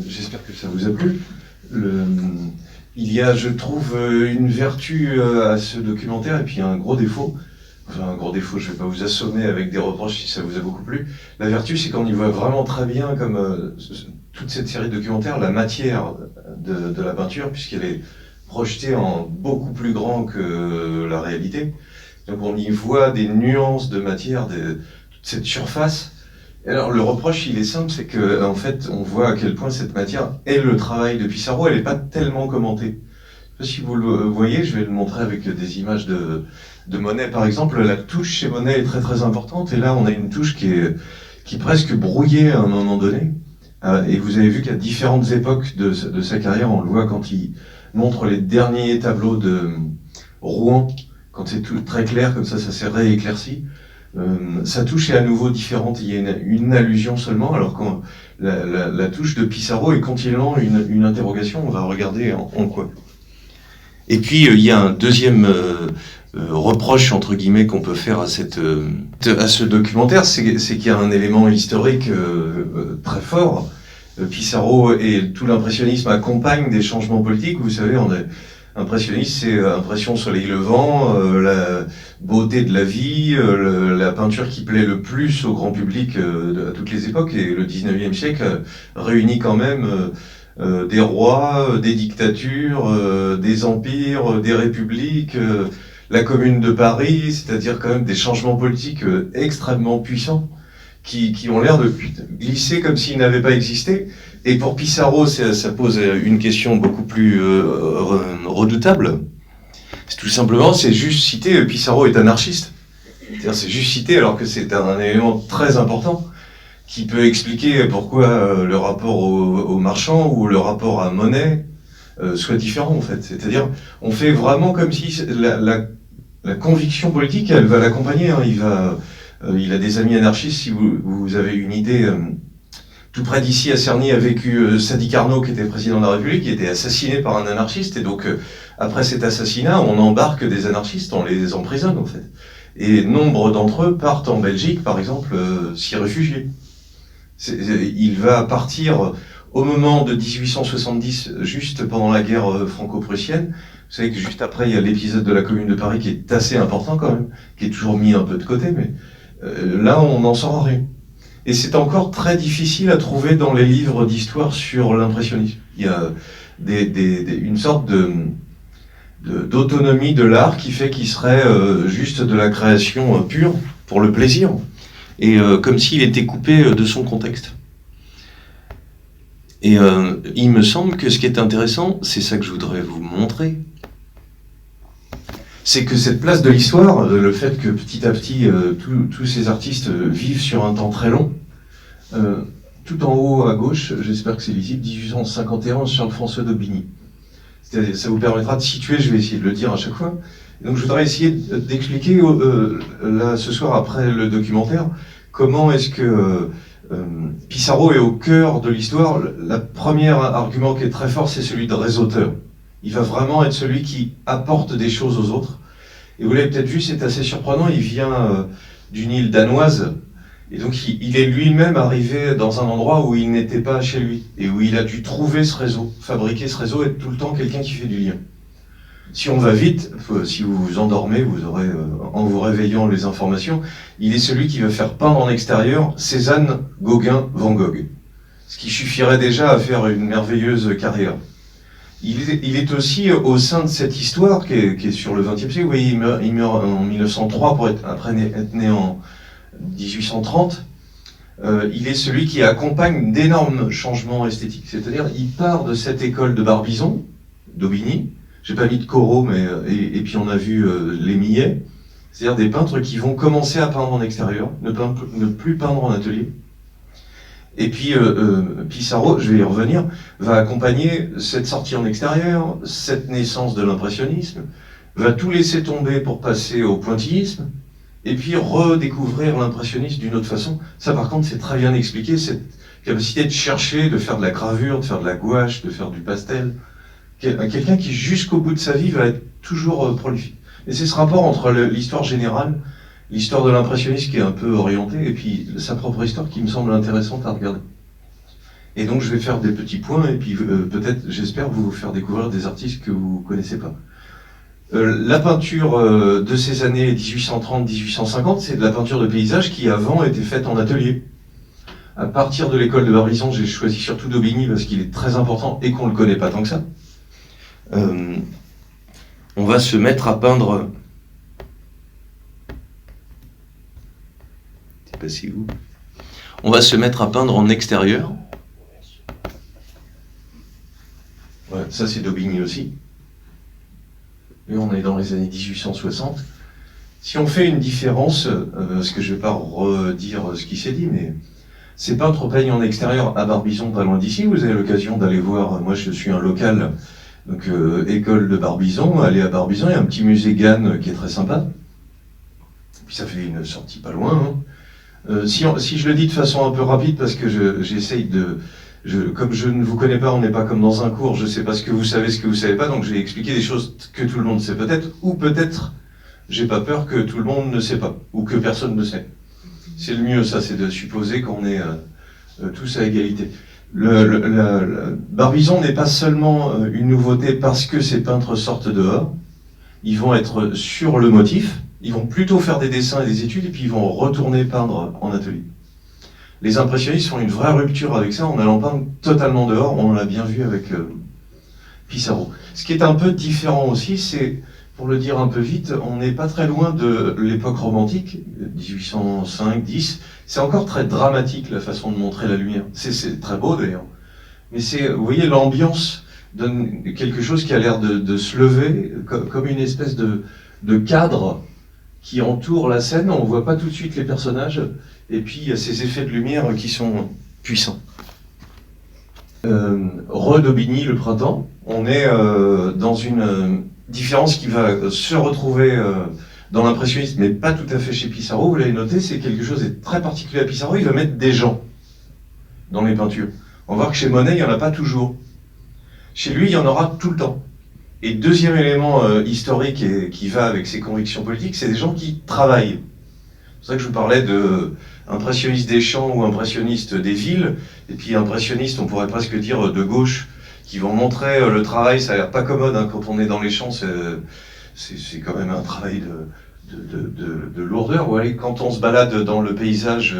j'espère que ça vous a plu. Il y a, je trouve, une vertu à ce documentaire et puis un gros défaut. Enfin, un gros défaut, je ne vais pas vous assommer avec des reproches si ça vous a beaucoup plu. La vertu, c'est qu'on y voit vraiment très bien, comme toute cette série de documentaires, la matière de la peinture, puisqu'elle est projetée en beaucoup plus grand que la réalité. Donc on y voit des nuances de matière, toute cette surface. Alors le reproche, il est simple, c'est que en fait, on voit à quel point cette matière est le travail de Pissarro. Elle n'est pas tellement commentée. Je sais pas si vous le voyez, je vais le montrer avec des images de Monet, par exemple. La touche chez Monet est très très importante, et là, on a une touche qui est presque brouillée à un moment donné. Et vous avez vu qu'à différentes époques de sa carrière, on le voit quand il montre les derniers tableaux de Rouen, quand c'est tout très clair, comme ça s'est rééclairci. Sa touche est à nouveau différente, il y a une allusion seulement, alors que la touche de Pissarro est continuellement une interrogation, on va regarder en quoi. Et puis il y a un deuxième reproche, entre guillemets, qu'on peut faire à ce documentaire, c'est qu'il y a un élément historique très fort. Pissarro et tout l'impressionnisme accompagnent des changements politiques, vous savez, impressionniste, c'est impression soleil levant, la beauté de la vie, la peinture qui plaît le plus au grand public à toutes les époques, et le 19e siècle réunit quand même des rois, des dictatures, des empires, des républiques, la Commune de Paris, c'est-à-dire quand même des changements politiques extrêmement puissants qui ont l'air de glisser comme s'ils n'avaient pas existé. Et pour Pissarro, ça pose une question beaucoup plus redoutable. C'est tout simplement, c'est juste citer Pissarro est anarchiste. C'est-à-dire, c'est juste citer alors que c'est un élément très important qui peut expliquer pourquoi le rapport au marchand ou le rapport à Monet soit différent en fait. C'est-à-dire, on fait vraiment comme si la conviction politique, elle va l'accompagner. Hein. Il a des amis anarchistes, si vous avez une idée. Tout près d'ici, à Cerny, a vécu Sadi Carnot, qui était président de la République, qui était assassiné par un anarchiste. Et donc, après cet assassinat, on embarque des anarchistes, on les emprisonne, en fait. Et nombre d'entre eux partent en Belgique, par exemple, s'y réfugier. Il va partir au moment de 1870, juste pendant la guerre franco-prussienne. Vous savez que juste après, il y a l'épisode de la Commune de Paris qui est assez important quand même, qui est toujours mis un peu de côté, mais là, on n'en sort rien. Et c'est encore très difficile à trouver dans les livres d'histoire sur l'impressionnisme. Il y a une sorte d'autonomie de l'art qui fait qu'il serait juste de la création pure, pour le plaisir, et comme s'il était coupé de son contexte. Et il me semble que ce qui est intéressant, c'est ça que je voudrais vous montrer, c'est que cette place de l'histoire, le fait que petit à petit, tous ces artistes vivent sur un temps très long, tout en haut à gauche, j'espère que c'est lisible, 1851, Charles-François d'Aubigny. Ça vous permettra de situer, je vais essayer de le dire à chaque fois. Et donc je voudrais essayer d'expliquer, là, ce soir, après le documentaire, comment est-ce que Pissarro est au cœur de l'histoire. Le premier argument qui est très fort, c'est celui de réseauteur. Il va vraiment être celui qui apporte des choses aux autres. Et vous l'avez peut-être vu, c'est assez surprenant, il vient d'une île danoise, et donc il est lui-même arrivé dans un endroit où il n'était pas chez lui, et où il a dû trouver ce réseau, fabriquer ce réseau, être tout le temps quelqu'un qui fait du lien. Si on va vite, si vous vous endormez, vous aurez, en vous réveillant, les informations, il est celui qui va faire peindre en extérieur Cézanne, Gauguin, Van Gogh. Ce qui suffirait déjà à faire une merveilleuse carrière. Il est aussi au sein de cette histoire qui est sur le XXe siècle. Vous voyez, il meurt en 1903 après être né en 1830. Il est celui qui accompagne d'énormes changements esthétiques. C'est-à-dire, il part de cette école de Barbizon, d'Aubigny. J'ai pas mis de Corot, mais et puis on a vu les Millet. C'est-à-dire des peintres qui vont commencer à peindre en extérieur, ne plus peindre en atelier. Et puis Pissarro, je vais y revenir, va accompagner cette sortie en extérieur, cette naissance de l'impressionnisme, va tout laisser tomber pour passer au pointillisme, et puis redécouvrir l'impressionnisme d'une autre façon. Ça par contre c'est très bien expliqué, cette capacité de chercher, de faire de la gravure, de faire de la gouache, de faire du pastel. Quelqu'un qui jusqu'au bout de sa vie va être toujours prolifique. Et c'est ce rapport entre l'histoire générale, l'histoire de l'impressionnisme qui est un peu orientée, et puis sa propre histoire qui me semble intéressante à regarder. Et donc je vais faire des petits points, et puis peut-être, j'espère, vous faire découvrir des artistes que vous ne connaissez pas. La peinture de ces années 1830-1850, c'est de la peinture de paysage qui avant était faite en atelier. À partir de l'école de Barbizon, j'ai choisi surtout Daubigny parce qu'il est très important et qu'on ne le connaît pas tant que ça. On va se mettre à peindre... C'est passé où? On va se mettre à peindre en extérieur. Voilà, ça c'est Daubigny aussi. Et on est dans les années 1860. Si on fait une différence, parce que je ne vais pas redire ce qui s'est dit, mais ces peintres peignent en extérieur à Barbizon, pas loin d'ici. Vous avez l'occasion d'aller voir, moi je suis un local, donc école de Barbizon, aller à Barbizon, il y a un petit musée Gann qui est très sympa. Puis ça fait une sortie pas loin. Hein. Si je le dis de façon un peu rapide, parce que j'essaye de... comme je ne vous connais pas, on n'est pas comme dans un cours, je ne sais pas ce que vous savez pas, donc j'ai expliqué des choses que tout le monde sait peut-être, ou peut-être, j'ai pas peur que tout le monde ne sait pas, ou que personne ne sait. C'est le mieux, ça, c'est de supposer qu'on est tous à égalité. Barbizon n'est pas seulement une nouveauté parce que ces peintres sortent dehors, ils vont être sur le motif, ils vont plutôt faire des dessins et des études, et puis ils vont retourner peindre en atelier. Les impressionnistes font une vraie rupture avec ça en allant peindre totalement dehors, on l'a bien vu avec Pissarro. Ce qui est un peu différent aussi, c'est, pour le dire un peu vite, on n'est pas très loin de l'époque romantique, 1805-10, c'est encore très dramatique la façon de montrer la lumière. C'est très beau d'ailleurs, mais vous voyez, l'ambiance donne quelque chose qui a l'air de se lever, comme une espèce de cadre qui entoure la scène, on ne voit pas tout de suite les personnages, et puis il y a ces effets de lumière qui sont puissants. Daubigny, le printemps, on est dans une différence qui va se retrouver dans l'impressionnisme, mais pas tout à fait chez Pissarro, vous l'avez noté, c'est quelque chose de très particulier à Pissarro, il va mettre des gens dans les peintures. On va voir que chez Monet, il n'y en a pas toujours. Chez lui, il y en aura tout le temps. Et deuxième élément historique et qui va avec ses convictions politiques, c'est des gens qui travaillent. C'est pour ça que je vous parlais de impressionniste des champs ou impressionniste des villes, et puis impressionniste, on pourrait presque dire de gauche, qui vont montrer le travail. Ça a l'air pas commode hein, quand on est dans les champs, c'est quand même un travail de lourdeur. Ouais, quand on se balade dans le paysage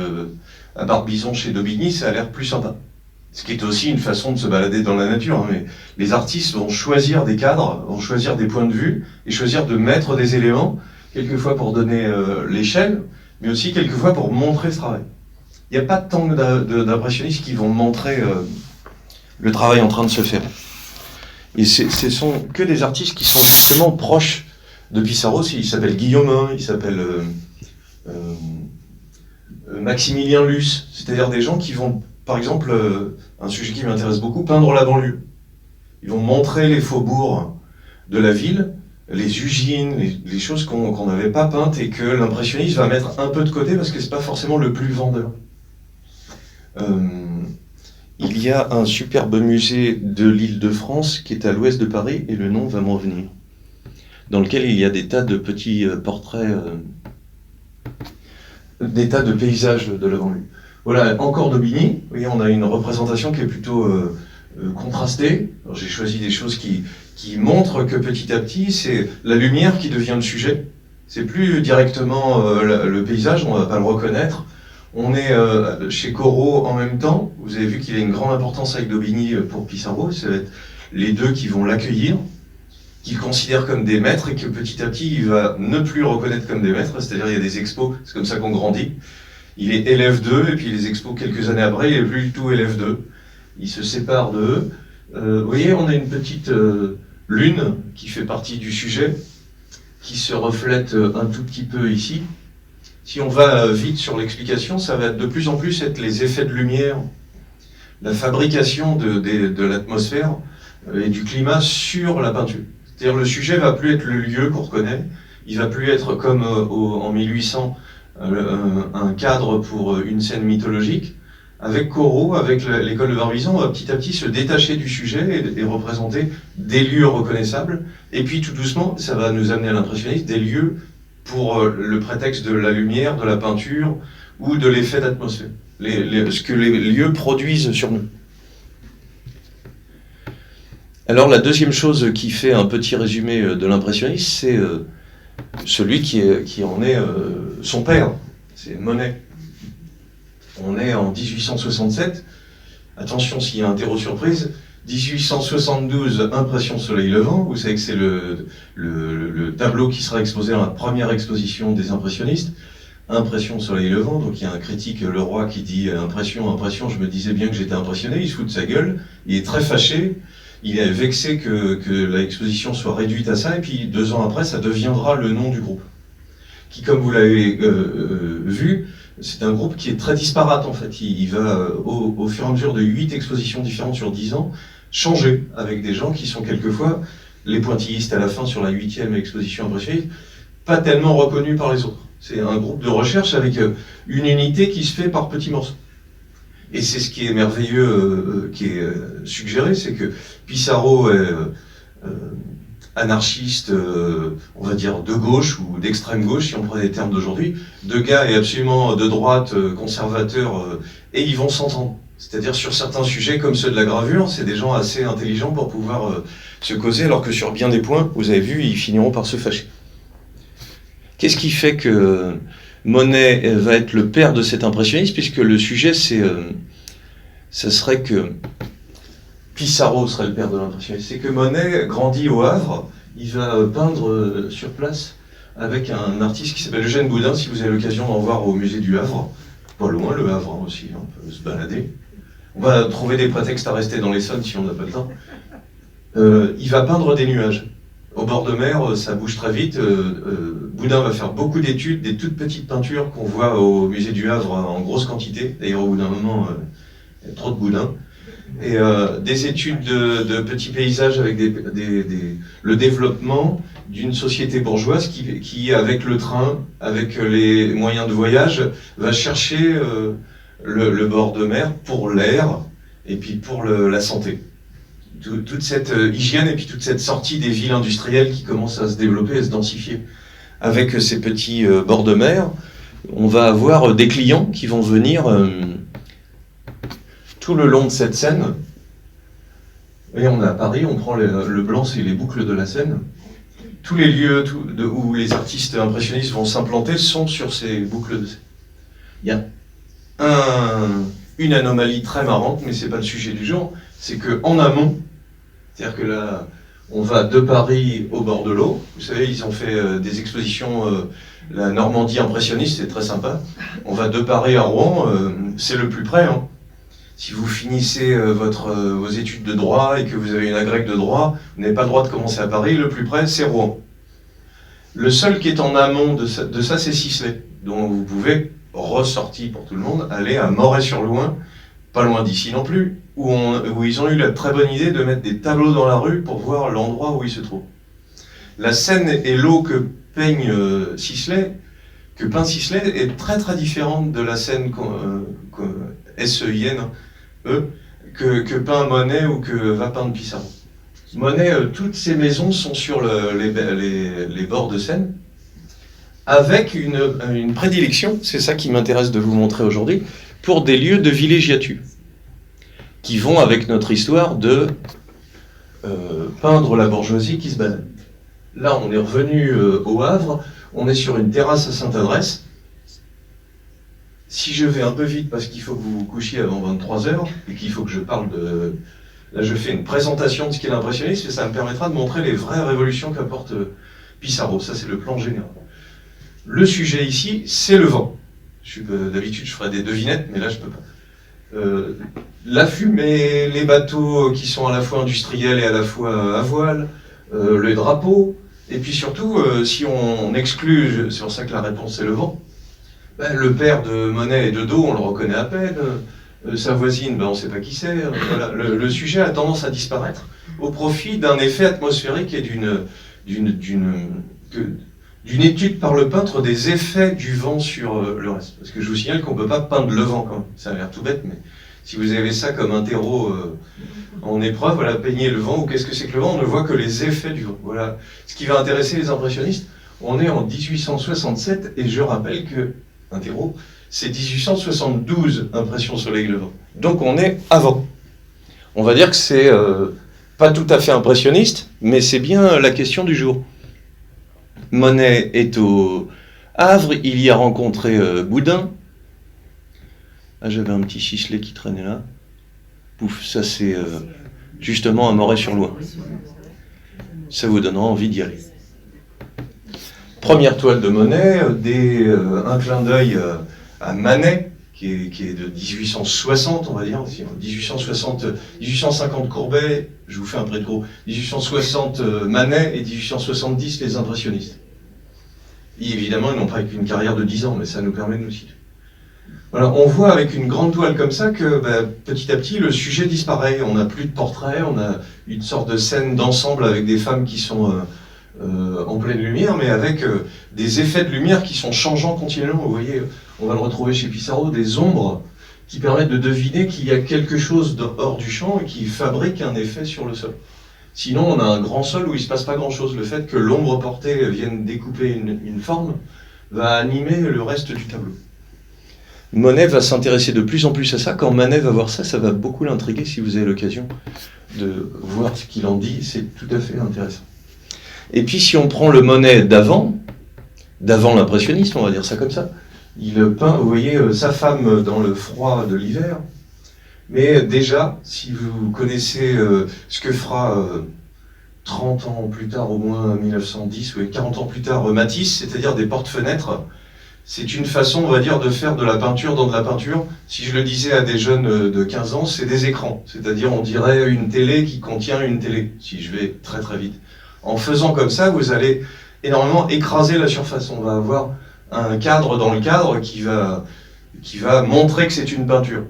à Barbizon chez Daubigny, ça a l'air plus sympa. Ce qui est aussi une façon de se balader dans la nature. Hein, mais les artistes vont choisir des cadres, vont choisir des points de vue, et choisir de mettre des éléments, quelquefois pour donner l'échelle, mais aussi quelquefois pour montrer ce travail. Il n'y a pas tant d'impressionnistes qui vont montrer le travail en train de se faire. Et ce sont que des artistes qui sont justement proches de Pissarro. Il s'appelle Guillaumin, il s'appelle Maximilien Luce, c'est-à-dire des gens qui vont, par exemple, un sujet qui m'intéresse beaucoup, peindre la banlieue. Ils vont montrer les faubourgs de la ville, les usines, les choses qu'on n'avait pas peintes et que l'impressionniste va mettre un peu de côté parce que c'est pas forcément le plus vendeur. Il y a un superbe musée de l'Île-de-France qui est à l'ouest de Paris, et le nom va m'en venir, dans lequel il y a des tas de petits portraits, des tas de paysages de la banlieue. Voilà, encore Daubigny. Vous voyez, on a une représentation qui est plutôt contrastée. J'ai choisi des choses qui montrent que petit à petit, c'est la lumière qui devient le sujet. C'est plus directement le paysage, on ne va pas le reconnaître. On est chez Corot en même temps. Vous avez vu qu'il a une grande importance avec Daubigny pour Pissarro. Ça va être les deux qui vont l'accueillir, qu'il considère comme des maîtres, et que petit à petit, il va ne plus le reconnaître comme des maîtres. C'est-à-dire, il y a des expos, c'est comme ça qu'on grandit. Il est élève d'eux, et puis les expos, quelques années après, il n'est plus du tout élève d'eux. Il se sépare d'eux. Vous voyez, on a une petite lune qui fait partie du sujet, qui se reflète un tout petit peu ici. Si on va vite sur l'explication, ça va de plus en plus être les effets de lumière, la fabrication de l'atmosphère et du climat sur la peinture. C'est-à-dire le sujet va plus être le lieu qu'on reconnaît, il va plus être comme en 1800 un cadre pour une scène mythologique. Avec Corot, avec l'école de Barbizon, on va petit à petit se détacher du sujet et représenter des lieux reconnaissables. Et puis tout doucement, ça va nous amener à l'impressionniste, des lieux pour le prétexte de la lumière, de la peinture ou de l'effet d'atmosphère. Ce que les lieux produisent sur nous. Alors la deuxième chose qui fait un petit résumé de l'impressionnisme, c'est celui qui en est son père, c'est Monet. On est en 1867, attention s'il y a un terreau surprise, 1872, Impression Soleil Levant, vous savez que c'est le tableau qui sera exposé dans la première exposition des impressionnistes, Impression Soleil Levant, donc il y a un critique, Leroy, qui dit impression, impression, je me disais bien que j'étais impressionné, il se fout de sa gueule, il est très fâché, il est vexé que l'exposition soit réduite à ça, et puis 2 ans après, ça deviendra le nom du groupe. Qui, comme vous l'avez vu, c'est un groupe qui est très disparate en fait. Il va, au fur et à mesure de 8 expositions différentes sur 10 ans, changer avec des gens qui sont quelquefois les pointillistes à la fin sur la 8e exposition impressionniste, pas tellement reconnus par les autres. C'est un groupe de recherche avec une unité qui se fait par petits morceaux. Et c'est ce qui est merveilleux, qui est suggéré, c'est que Pissarro est anarchiste, on va dire de gauche ou d'extrême gauche, si on prend les termes d'aujourd'hui. Degas est absolument de droite, conservateur, et ils vont s'entendre. C'est-à-dire sur certains sujets comme ceux de la gravure, c'est des gens assez intelligents pour pouvoir se causer, alors que sur bien des points, vous avez vu, ils finiront par se fâcher. Qu'est-ce qui fait que Monet va être le père de cet impressionnisme, puisque le sujet, ce serait que Pissarro serait le père de l'impressionnisme. C'est que Monet grandit au Havre, il va peindre sur place avec un artiste qui s'appelle Eugène Boudin, si vous avez l'occasion d'en voir au musée du Havre. Pas loin, le Havre aussi, on peut se balader. On va trouver des prétextes à rester dans l'Essonne si on n'a pas le temps. Il va peindre des nuages. Au bord de mer, ça bouge très vite. Boudin va faire beaucoup d'études, des toutes petites peintures qu'on voit au musée du Havre en grosse quantité. D'ailleurs, au bout d'un moment, il y a trop de Boudin. Et des études de petits paysages avec le développement d'une société bourgeoise qui, avec le train, avec les moyens de voyage, va chercher le bord de mer pour l'air et puis pour la santé. Toute cette hygiène et puis toute cette sortie des villes industrielles qui commencent à se développer, à se densifier. Avec ces petits bords de mer, on va avoir des clients qui vont venir tout le long de cette Seine. Et on est à Paris, on prend le blanc, c'est les boucles de la Seine. Tous les lieux où les artistes impressionnistes vont s'implanter sont sur ces boucles de Seine. Il y a une anomalie très marrante, mais c'est pas le sujet du jour, c'est qu'en amont, c'est-à-dire que là, on va de Paris au bord de l'eau. Vous savez, ils ont fait des expositions, la Normandie impressionniste, c'est très sympa. On va de Paris à Rouen, c'est le plus près. Hein. Si vous finissez vos études de droit et que vous avez une agrègue de droit, vous n'avez pas le droit de commencer à Paris, le plus près, c'est Rouen. Le seul qui est en amont de ça c'est Sisley, dont vous pouvez, ressorti pour tout le monde, aller à Moret-sur-Loing, pas loin d'ici non plus, où ils ont eu la très bonne idée de mettre des tableaux dans la rue pour voir l'endroit où ils se trouvent. La Seine et l'eau que peigne Sisley, que peint Sisley, est très très différente de la Seine SEIN, que peint Monet ou que va peindre Pissarro. Monet, toutes ses maisons sont sur les bords de Seine, avec une prédilection, c'est ça qui m'intéresse de vous montrer aujourd'hui, pour des lieux de villégiature, qui vont avec notre histoire de peindre la bourgeoisie qui se balade. Là, on est revenu au Havre, on est sur une terrasse à Sainte-Adresse. Si je vais un peu vite, parce qu'il faut que vous vous couchiez avant 23h, et qu'il faut que je parle de... Là, je fais une présentation de ce qu'est l'impressionnisme, et ça me permettra de montrer les vraies révolutions qu'apporte Pissarro. Ça, c'est le plan général. Le sujet ici, c'est le vent. D'habitude, je ferais des devinettes, mais là, je peux pas. La fumée, les bateaux qui sont à la fois industriels et à la fois à voile, le drapeau, et puis surtout, si on exclut, c'est pour ça que la réponse c'est le vent, le père de Monet et de dos, on le reconnaît à peine, sa voisine, on ne sait pas qui c'est, voilà. Le sujet a tendance à disparaître au profit d'un effet atmosphérique et d'une étude par le peintre des effets du vent sur le reste. Parce que je vous signale qu'on ne peut pas peindre le vent quand même. Ça a l'air tout bête, mais si vous avez ça comme un terreau en épreuve, voilà, peignez le vent, ou qu'est-ce que c'est que le vent, on ne voit que les effets du vent. Voilà. Ce qui va intéresser les impressionnistes, on est en 1867, et je rappelle que un terreau, c'est 1872, Impression Soleil Levant. Donc on est avant. On va dire que c'est pas tout à fait impressionniste, mais c'est bien la question du jour. Monet est au Havre, il y a rencontré Boudin. Ah, j'avais un petit fichelet qui traînait là. Pouf, ça c'est justement à Moret-sur-Loing. Ça vous donnera envie d'y aller. Première toile de Monet, un clin d'œil à Manet, qui est de 1860, on va dire, 1850 Courbet, je vous fais un prêt de gros, 1860 Manet et 1870 les impressionnistes. Et évidemment, ils n'ont pas qu'une carrière de 10 ans, mais ça nous permet de nous situer. Voilà, on voit avec une grande toile comme ça que petit à petit, le sujet disparaît. On n'a plus de portraits, on a une sorte de scène d'ensemble avec des femmes qui sont en pleine lumière, mais avec des effets de lumière qui sont changeants continuellement. Vous voyez, on va le retrouver chez Pissarro, des ombres qui permettent de deviner qu'il y a quelque chose hors du champ et qui fabrique un effet sur le sol. Sinon, on a un grand sol où il ne se passe pas grand-chose. Le fait que l'ombre portée vienne découper une forme va animer le reste du tableau. Monet va s'intéresser de plus en plus à ça. Quand Manet va voir ça, ça va beaucoup l'intriguer si vous avez l'occasion de voir ce qu'il en dit. C'est tout à fait intéressant. Et puis si on prend le Monet d'avant l'impressionniste, on va dire ça comme ça, il peint, vous voyez, sa femme dans le froid de l'hiver. Mais déjà, si vous connaissez ce que fera 30 ans plus tard, au moins 1910, ou 40 ans plus tard, Matisse, c'est-à-dire des porte-fenêtres, c'est une façon, on va dire, de faire de la peinture dans de la peinture. Si je le disais à des jeunes de 15 ans, c'est des écrans. C'est-à-dire, on dirait une télé qui contient une télé, si je vais très très vite. En faisant comme ça, vous allez énormément écraser la surface. On va avoir un cadre dans le cadre qui va montrer que c'est une peinture,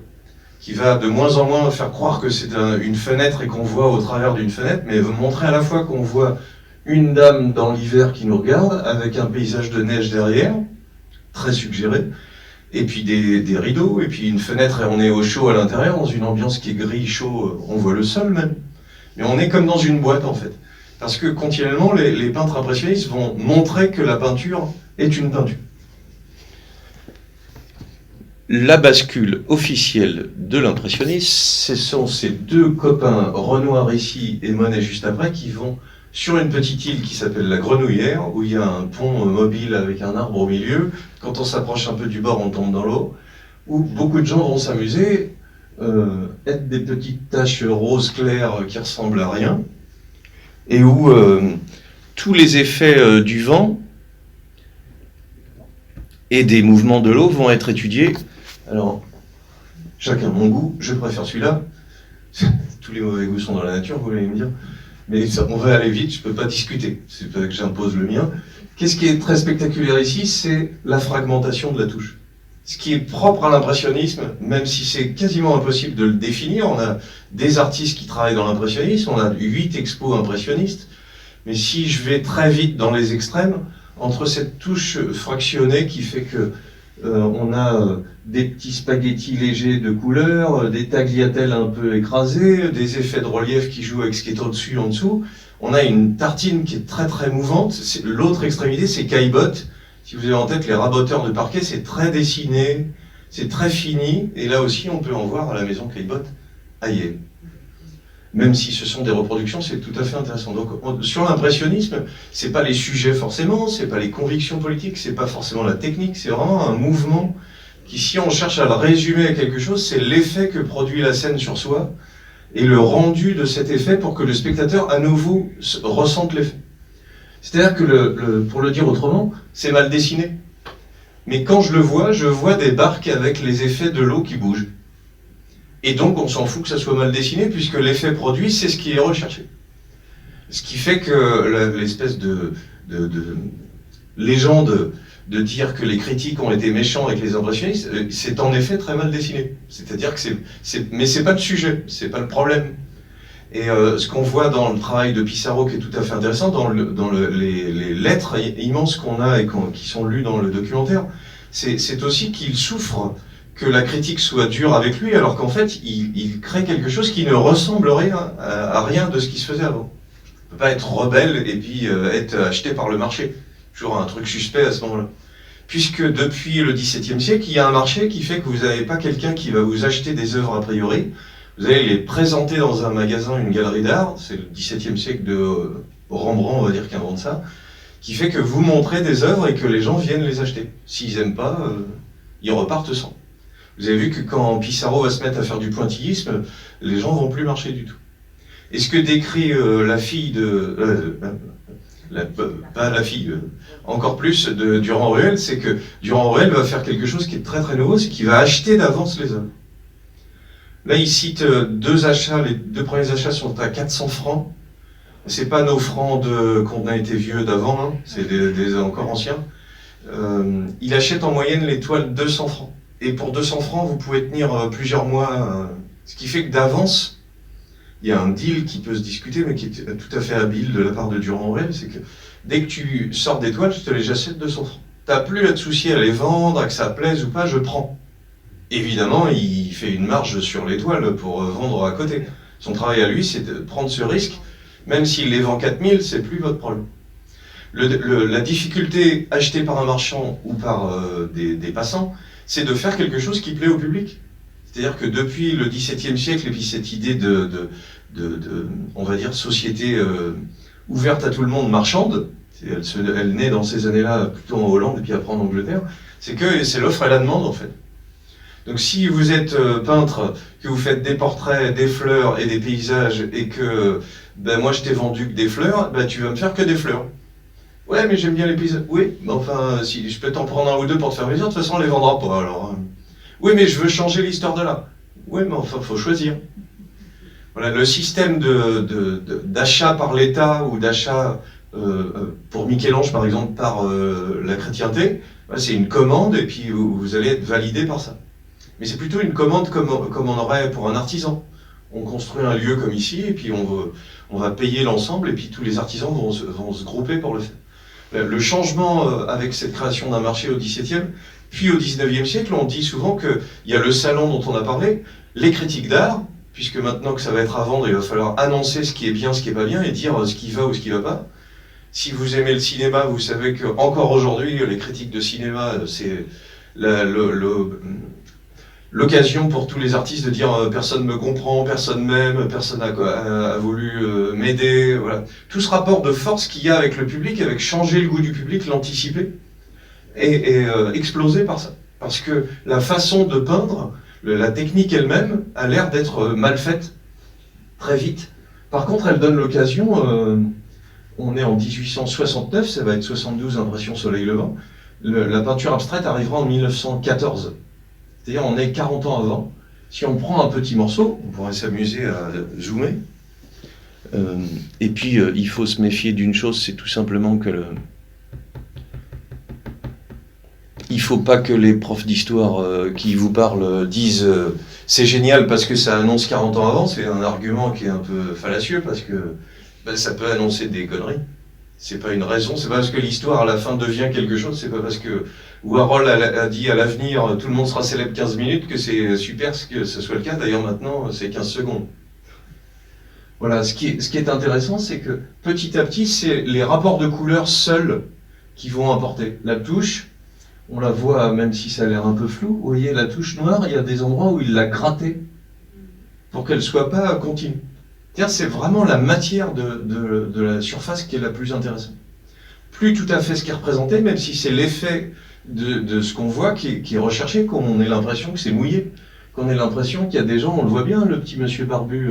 qui va de moins en moins faire croire que c'est une fenêtre et qu'on voit au travers d'une fenêtre, mais montrer à la fois qu'on voit une dame dans l'hiver qui nous regarde, avec un paysage de neige derrière, très suggéré, et puis des rideaux, et puis une fenêtre et on est au chaud à l'intérieur, dans une ambiance qui est gris, chaud, on voit le sol même. Mais on est comme dans une boîte en fait. Parce que continuellement, les peintres impressionnistes vont montrer que la peinture est une peinture. La bascule officielle de l'impressionnisme, ce sont ces deux copains, Renoir ici et Monet juste après, qui vont sur une petite île qui s'appelle la Grenouillère, où il y a un pont mobile avec un arbre au milieu. Quand on s'approche un peu du bord, on tombe dans l'eau, où beaucoup de gens vont s'amuser, être des petites taches roses claires qui ressemblent à rien, et où tous les effets du vent et des mouvements de l'eau vont être étudiés. Alors, chacun mon goût, je préfère celui-là. Tous les mauvais goûts sont dans la nature, vous allez me dire. Mais ça, on va aller vite, je ne peux pas discuter, c'est pas que j'impose le mien. Qu'est-ce qui est très spectaculaire ici, c'est la fragmentation de la touche. Ce qui est propre à l'impressionnisme, même si c'est quasiment impossible de le définir, on a des artistes qui travaillent dans l'impressionnisme, on a 8 expos impressionnistes, mais si je vais très vite dans les extrêmes, entre cette touche fractionnée qui fait que on a des petits spaghettis légers de couleur, des tagliatelles un peu écrasés, des effets de relief qui jouent avec ce qui est au-dessus, en dessous. On a une tartine qui est très très mouvante. L'autre extrémité, c'est Caillebotte. Si vous avez en tête les raboteurs de parquet, c'est très dessiné, c'est très fini. Et là aussi, on peut en voir à la maison Caillebotte à Yale. Même si ce sont des reproductions, c'est tout à fait intéressant. Donc, sur l'impressionnisme, c'est pas les sujets forcément, c'est pas les convictions politiques, c'est pas forcément la technique, c'est vraiment un mouvement qui, si on cherche à le résumer à quelque chose, c'est l'effet que produit la scène sur soi et le rendu de cet effet pour que le spectateur, à nouveau, ressente l'effet. C'est-à-dire que, pour le dire autrement, c'est mal dessiné. Mais quand je vois des barques avec les effets de l'eau qui bougent. Et donc, on s'en fout que ça soit mal dessiné, puisque l'effet produit, c'est ce qui est recherché. Ce qui fait que l'espèce de légende de dire que les critiques ont été méchants avec les impressionnistes, c'est en effet très mal dessiné. C'est-à-dire que mais c'est pas le sujet, c'est pas le problème. Et ce qu'on voit dans le travail de Pissarro, qui est tout à fait intéressant, dans les lettres immenses qu'on a et qui sont lues dans le documentaire, c'est aussi qu'il souffre que la critique soit dure avec lui, alors qu'en fait, il crée quelque chose qui ne ressemble à rien de ce qui se faisait avant. On ne peut pas être rebelle et puis être acheté par le marché. Toujours un truc suspect à ce moment-là. Puisque depuis le XVIIe siècle, il y a un marché qui fait que vous n'avez pas quelqu'un qui va vous acheter des œuvres a priori. Vous allez les présenter dans un magasin, une galerie d'art, c'est le XVIIe siècle de Rembrandt, on va dire, qui invente ça, qui fait que vous montrez des œuvres et que les gens viennent les acheter. S'ils n'aiment pas, ils repartent sans. Vous avez vu que quand Pissarro va se mettre à faire du pointillisme, les gens vont plus marcher du tout. Et ce que décrit la fille de... pas la fille, encore plus de Durand-Ruel, c'est que Durand-Ruel va faire quelque chose qui est très très nouveau, c'est qu'il va acheter d'avance les œuvres. Là, il cite deux achats, les deux premiers achats sont à 400 francs. C'est pas nos francs qu'on a été vieux d'avant, hein, c'est des encore anciens. Il achète en moyenne les toiles 200 francs. Et pour 200 francs, vous pouvez tenir plusieurs mois. Ce qui fait que d'avance, il y a un deal qui peut se discuter, mais qui est tout à fait habile de la part de Durand-Ruel, c'est que dès que tu sors des toiles, je te les achète 200 francs. T'as plus à te soucier à les vendre, à que ça plaise ou pas, je prends. Évidemment, il fait une marge sur les toiles pour vendre à côté. Son travail à lui, c'est de prendre ce risque. Même s'il les vend 4000, c'est plus votre problème. La difficulté achetée par un marchand ou par des passants, c'est de faire quelque chose qui plaît au public. C'est-à-dire que depuis le XVIIe siècle, et puis cette idée on va dire, société ouverte à tout le monde marchande, elle naît dans ces années-là plutôt en Hollande et puis après en Angleterre, c'est que c'est l'offre et la demande en fait. Donc si vous êtes peintre, que vous faites des portraits, des fleurs et des paysages, et que ben moi je t'ai vendu que des fleurs, ben tu vas me faire que des fleurs. Ouais, mais j'aime bien les paysages. Oui, mais enfin, si je peux t'en prendre un ou deux pour te faire plaisir, de toute façon on les vendra pas alors. Oui, mais je veux changer l'histoire de là. Oui, mais enfin, faut choisir. Voilà, le système d'achat par l'État ou d'achat pour Michel-Ange par exemple par la chrétienté, ben, c'est une commande et puis vous allez être validé par ça. Mais c'est plutôt une commande comme on aurait pour un artisan. On construit un lieu comme ici, et puis on va payer l'ensemble, et puis tous les artisans vont se grouper pour le faire. Le changement avec cette création d'un marché au XVIIe, puis au XIXe siècle, on dit souvent qu'il y a le salon dont on a parlé, les critiques d'art, puisque maintenant que ça va être à vendre, il va falloir annoncer ce qui est bien, ce qui n'est pas bien, et dire ce qui va ou ce qui ne va pas. Si vous aimez le cinéma, vous savez qu'encore aujourd'hui, les critiques de cinéma, c'est l'occasion pour tous les artistes de dire personne ne me comprend, personne m'aime, personne a voulu m'aider. Voilà. Tout ce rapport de force qu'il y a avec le public, avec changer le goût du public, l'anticiper, est explosé par ça. Parce que la façon de peindre, la technique elle-même, a l'air d'être mal faite très vite. Par contre, elle donne l'occasion, on est en 1869, ça va être 72, Impression Soleil Levant, la peinture abstraite arrivera en 1914. C'est-à-dire, on est 40 ans avant. Si on prend un petit morceau, on pourrait s'amuser à zoomer. Et puis, il faut se méfier d'une chose, c'est tout simplement que il ne faut pas que les profs d'histoire qui vous parlent disent c'est génial parce que ça annonce 40 ans avant. C'est un argument qui est un peu fallacieux parce que ben, ça peut annoncer des conneries. C'est pas une raison, c'est pas parce que l'histoire à la fin devient quelque chose, c'est pas parce que Warhol a dit à l'avenir tout le monde sera célèbre 15 minutes que c'est super que ce soit le cas. D'ailleurs maintenant c'est 15 secondes. Voilà, ce qui est intéressant, c'est que petit à petit, c'est les rapports de couleurs seuls qui vont importer. La touche, on la voit même si ça a l'air un peu flou, vous voyez la touche noire, il y a des endroits où il l'a grattée pour qu'elle soit pas continue. C'est vraiment la matière de la surface qui est la plus intéressante. Plus tout à fait ce qui est représenté, même si c'est l'effet de ce qu'on voit qui est recherché, qu'on ait l'impression que c'est mouillé, qu'on ait l'impression qu'il y a des gens, on le voit bien, le petit monsieur barbu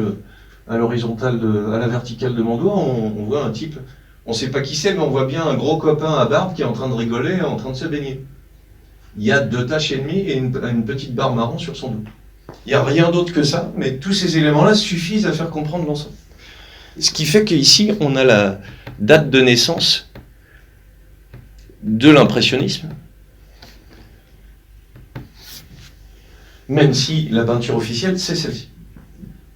à l'horizontale, à la verticale de mon doigt, on voit un type, on ne sait pas qui c'est, mais on voit bien un gros copain à barbe qui est en train de rigoler, en train de se baigner. Il y a 2 taches et demie et une petite barre marron sur son dos. Il n'y a rien d'autre que ça, mais tous ces éléments-là suffisent à faire comprendre l'ensemble. Ce qui fait qu'ici, on a la date de naissance de l'impressionnisme, même si la peinture officielle, c'est celle-ci.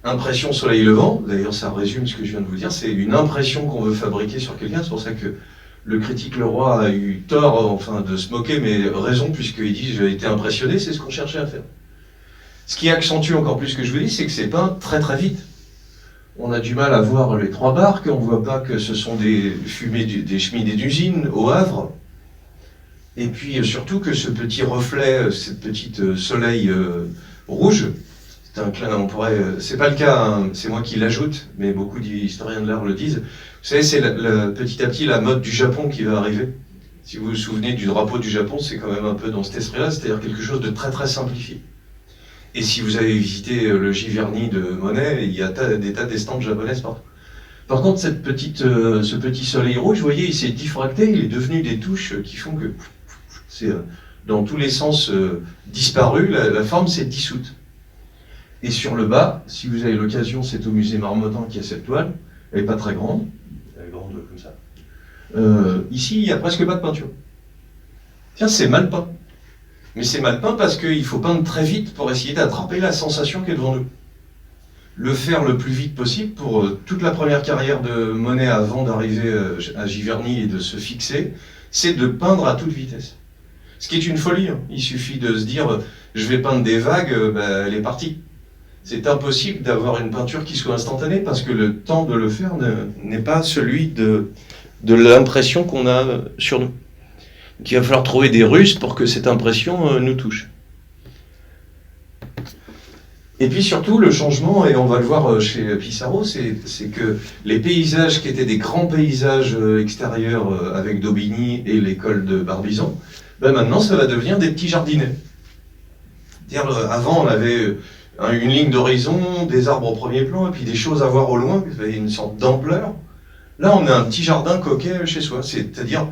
Impression Soleil Levant, d'ailleurs ça résume ce que je viens de vous dire, c'est une impression qu'on veut fabriquer sur quelqu'un, c'est pour ça que le critique Leroy a eu tort enfin, de se moquer, mais raison, puisqu'il dit « j'ai été impressionné », c'est ce qu'on cherchait à faire. Ce qui accentue encore plus ce que je vous dis, c'est que c'est peint très très vite. On a du mal à voir les 3 barques, on ne voit pas que ce sont des fumées des cheminées d'usine au Havre. Et puis surtout que ce petit reflet, cette petite soleil rouge, C'est un clin, on pourrait, c'est pas le cas, hein, c'est moi qui l'ajoute, mais beaucoup d'historiens de l'art le disent. Vous savez, c'est petit à petit la mode du Japon qui va arriver. Si vous vous souvenez du drapeau du Japon, c'est quand même un peu dans cet esprit-là, c'est-à-dire quelque chose de très très simplifié. Et si vous avez visité le Giverny de Monet, il y a des tas d'estampes japonaises partout. Par contre, ce petit soleil rouge, vous voyez, il s'est diffracté, il est devenu des touches qui font que c'est dans tous les sens disparu, la forme s'est dissoute. Et sur le bas, si vous avez l'occasion, c'est au musée Marmottan qui a cette toile, elle n'est pas très grande, elle est grande comme ça. Ici, il n'y a presque pas de peinture. Tiens, c'est mal peint. Mais c'est mal peint parce qu'il faut peindre très vite pour essayer d'attraper la sensation qui est devant nous. Le faire le plus vite possible pour toute la première carrière de Monet avant d'arriver à Giverny et de se fixer, c'est de peindre à toute vitesse. Ce qui est une folie, hein. Il suffit de se dire je vais peindre des vagues, elle est partie. C'est impossible d'avoir une peinture qui soit instantanée parce que le temps de le faire n'est pas celui de l'impression qu'on a sur nous. Donc il va falloir trouver des ruses pour que cette impression nous touche. Et puis surtout, le changement, et on va le voir chez Pissarro, c'est que les paysages qui étaient des grands paysages extérieurs avec Daubigny et l'école de Barbizon, maintenant ça va devenir des petits jardinets. C'est-à-dire, avant on avait une ligne d'horizon, des arbres au premier plan, et puis des choses à voir au loin, vous avez une sorte d'ampleur. Là on a un petit jardin coquet chez soi, c'est-à-dire,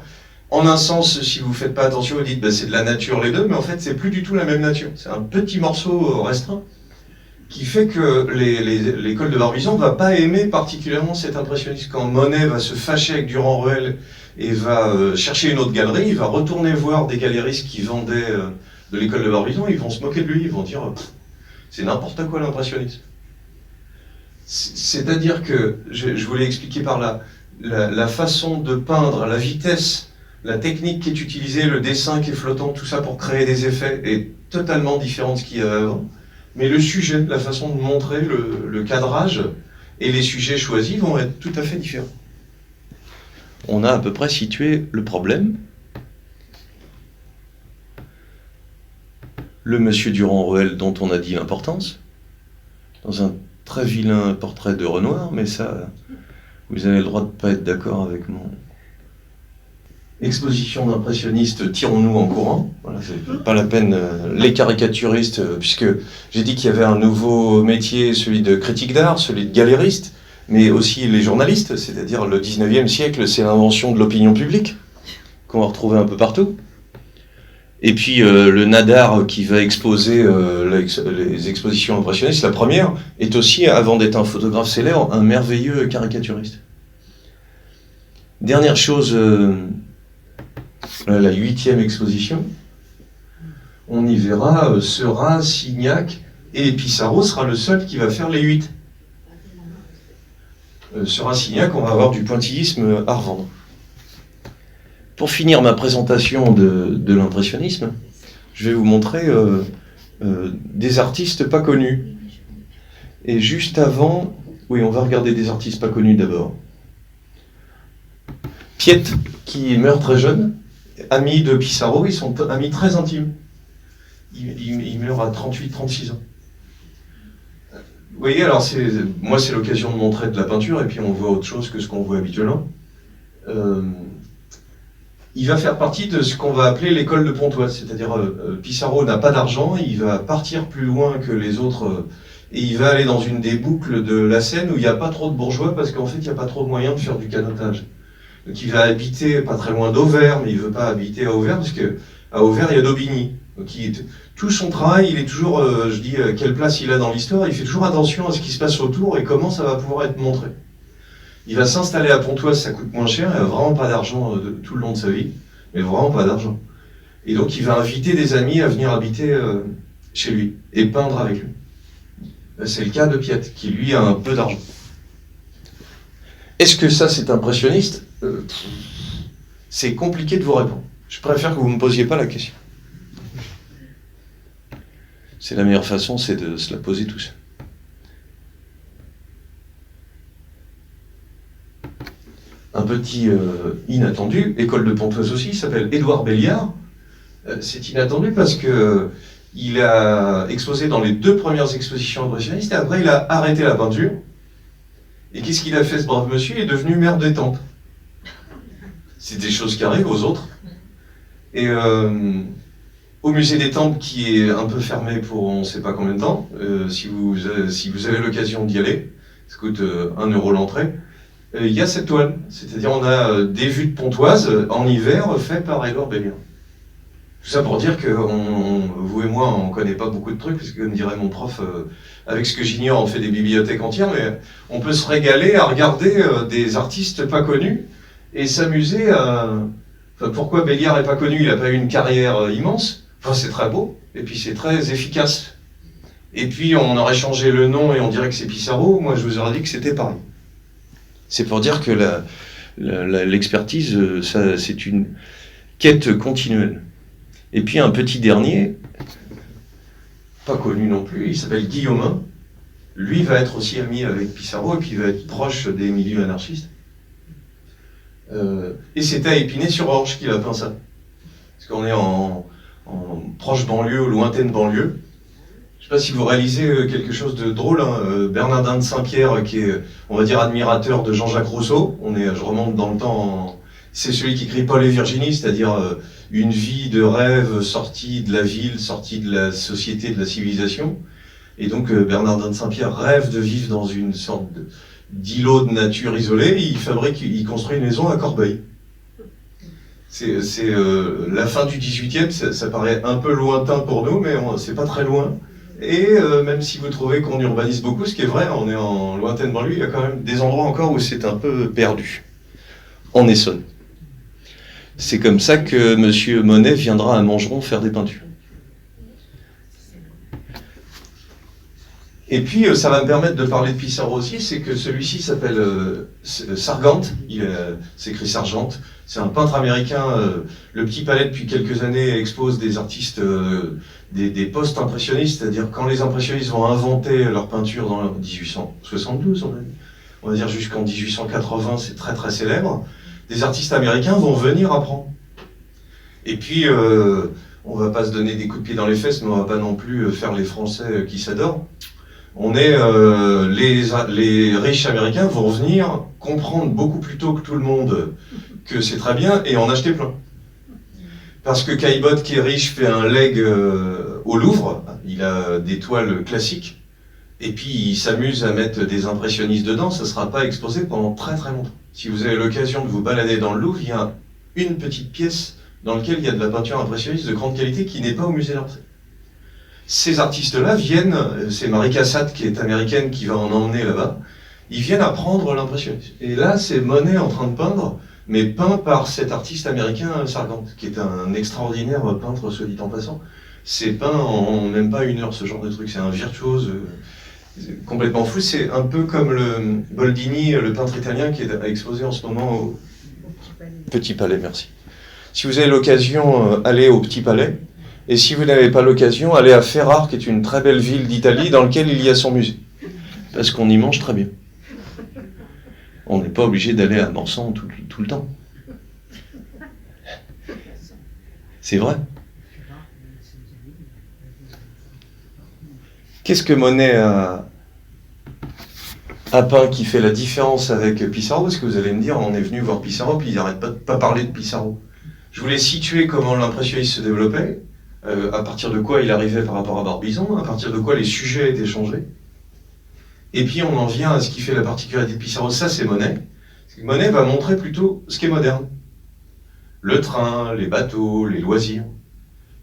en un sens, si vous ne faites pas attention, vous dites c'est de la nature les deux, mais en fait c'est plus du tout la même nature. C'est un petit morceau restreint qui fait que l'école de Barbizon ne va pas aimer particulièrement cet impressionnisme. Quand Monet va se fâcher avec Durand-Ruel et va chercher une autre galerie, il va retourner voir des galéristes qui vendaient de l'école de Barbizon, ils vont se moquer de lui, ils vont dire c'est n'importe quoi l'impressionnisme. C'est-à-dire que, je voulais expliquer par là, la façon de peindre, la vitesse, la technique qui est utilisée, le dessin qui est flottant, tout ça pour créer des effets est totalement différent de ce qu'il y avait avant. Mais le sujet, la façon de montrer, le cadrage et les sujets choisis vont être tout à fait différents. On a à peu près situé le problème. Le monsieur Durand-Ruel dont on a dit l'importance, dans un très vilain portrait de Renoir, mais ça, vous avez le droit de ne pas être d'accord avec mon... Exposition d'impressionnistes, tirons-nous en courant. Voilà, c'est pas la peine. Les caricaturistes, puisque j'ai dit qu'il y avait un nouveau métier, celui de critique d'art, celui de galériste, mais aussi les journalistes, c'est-à-dire le 19e siècle, c'est l'invention de l'opinion publique, qu'on va retrouver un peu partout. Et puis le Nadar qui va exposer les expositions impressionnistes, la première, est aussi, avant d'être un photographe célèbre, un merveilleux caricaturiste. Dernière chose... la 8e exposition, on y verra Seurat, Signac, et Pissarro sera le seul qui va faire les 8. Seurat, Signac, on va avoir du pointillisme à revendre. Pour finir ma présentation de l'impressionnisme, je vais vous montrer des artistes pas connus. Et juste avant, oui, on va regarder des artistes pas connus d'abord. Piet, qui meurt très jeune, ami de Pissarro, ils sont amis très intimes. Il meurt à 38-36 ans. Vous voyez, alors moi c'est l'occasion de montrer de la peinture, et puis on voit autre chose que ce qu'on voit habituellement. Il va faire partie de ce qu'on va appeler l'école de Pontoise, c'est-à-dire Pissarro n'a pas d'argent, il va partir plus loin que les autres, et il va aller dans une des boucles de la Seine où il n'y a pas trop de bourgeois, parce qu'en fait il n'y a pas trop de moyens de faire du canotage. Donc il va habiter pas très loin d'Auvers, mais il ne veut pas habiter à Auvers, parce qu'à Auvers, il y a Daubigny. Donc tout son travail, il est toujours, je dis, quelle place il a dans l'histoire, il fait toujours attention à ce qui se passe autour et comment ça va pouvoir être montré. Il va s'installer à Pontoise, ça coûte moins cher, il n'a vraiment pas d'argent tout le long de sa vie, mais vraiment pas d'argent. Et donc il va inviter des amis à venir habiter chez lui et peindre avec lui. C'est le cas de Piet, qui lui a un peu d'argent. Est-ce que ça c'est impressionniste ? C'est compliqué de vous répondre. Je préfère que vous ne me posiez pas la question. C'est la meilleure façon, c'est de se la poser tout seul. Un petit inattendu, école de Pontoise aussi, il s'appelle Édouard Béliard. C'est inattendu parce que il a exposé dans les 2 premières expositions impressionnistes, et après il a arrêté la peinture. Et qu'est-ce qu'il a fait, ce brave monsieur? Il est devenu maire d'Étampes. C'est des choses qui arrivent aux autres. Et au musée d'Étampes, qui est un peu fermé pour on ne sait pas combien de temps, si vous avez l'occasion d'y aller, ça coûte 1 euro l'entrée, il y a cette toile. C'est-à-dire on a des vues de Pontoise en hiver faites par Édouard Belliard. Tout ça pour dire que vous et moi, on ne connaît pas beaucoup de trucs, parce que comme dirait mon prof, avec ce que j'ignore, on fait des bibliothèques entières, mais on peut se régaler à regarder des artistes pas connus et s'amuser à... Enfin, pourquoi Belliard n'est pas connu? Il n'a pas eu une carrière immense. Enfin, c'est très beau, et puis c'est très efficace. Et puis, on aurait changé le nom et on dirait que c'est Pissarro. Moi, je vous aurais dit que c'était pareil. C'est pour dire que l'expertise, c'est une quête continuelle. Et puis, un petit dernier, pas connu non plus, il s'appelle Guillaumin. Lui va être aussi ami avec Pissarro, et puis il va être proche des milieux anarchistes. Et c'était à Épinay-sur-Orge qu'il a peint ça. Parce qu'on est en proche banlieue, ou lointaine banlieue. Je ne sais pas si vous réalisez quelque chose de drôle, hein. Bernardin de Saint-Pierre, qui est, on va dire, admirateur de Jean-Jacques Rousseau. Je remonte dans le temps, c'est celui qui écrit Paul et Virginie, c'est-à-dire une vie de rêve sortie de la ville, sortie de la société, de la civilisation. Et donc Bernardin de Saint-Pierre rêve de vivre dans une sorte d'îlot de nature isolé. Il construit une maison à Corbeil. C'est la fin du 18e, ça paraît un peu lointain pour nous, mais c'est pas très loin. Et même si vous trouvez qu'on urbanise beaucoup, ce qui est vrai, on est en lointaine banlieue, il y a quand même des endroits encore où c'est un peu perdu. En Essonne. C'est comme ça que M. Monet viendra à Mangeron faire des peintures. Et puis, ça va me permettre de parler de Pissarro aussi, c'est que celui-ci s'appelle Sargent, il s'écrit Sargent, c'est un peintre américain. Le Petit Palais, depuis quelques années, expose des artistes, des post-impressionnistes, c'est-à-dire quand les impressionnistes vont inventer leur peinture dans 1872, on va dire jusqu'en 1880, c'est très très célèbre, des artistes américains vont venir apprendre. Et puis, on va pas se donner des coups de pied dans les fesses, mais on va pas non plus faire les Français qui s'adorent. Les riches américains vont venir comprendre beaucoup plus tôt que tout le monde que c'est très bien et en acheter plein. Parce que Caillebotte, qui est riche, fait un leg au Louvre, il a des toiles classiques, et puis il s'amuse à mettre des impressionnistes dedans, ça ne sera pas exposé pendant très très longtemps. Si vous avez l'occasion de vous balader dans le Louvre, il y a une petite pièce dans laquelle il y a de la peinture impressionniste de grande qualité qui n'est pas au musée d'Orsay. Ces artistes-là viennent, c'est Marie Cassatt qui est américaine qui va en emmener là-bas, ils viennent apprendre l'impressionnisme. Et là, c'est Monet en train de peindre, mais peint par cet artiste américain Sargent, qui est un extraordinaire peintre, soit dit en passant. C'est peint en même pas 1 heure, ce genre de truc, c'est un virtuose complètement fou. C'est un peu comme le Boldini, le peintre italien qui est exposé en ce moment au Petit Palais, merci. Si vous avez l'occasion, allez au Petit Palais. Et si vous n'avez pas l'occasion, allez à Ferrare, qui est une très belle ville d'Italie, dans laquelle il y a son musée. Parce qu'on y mange très bien. On n'est pas obligé d'aller à Morsan tout le temps. C'est vrai. Qu'est-ce que Monet a peint qui fait la différence avec Pissarro? Parce que vous allez me dire, on est venu voir Pissarro, puis ils n'arrêtent pas de pas parler de Pissarro. Je voulais situer comment l'impressionnisme se développait, à partir de quoi il arrivait par rapport à Barbizon, à partir de quoi les sujets étaient changés. Et puis on en vient à ce qui fait la particularité de Pissarro, ça c'est Monet. Monet va montrer plutôt ce qui est moderne. Le train, les bateaux, les loisirs.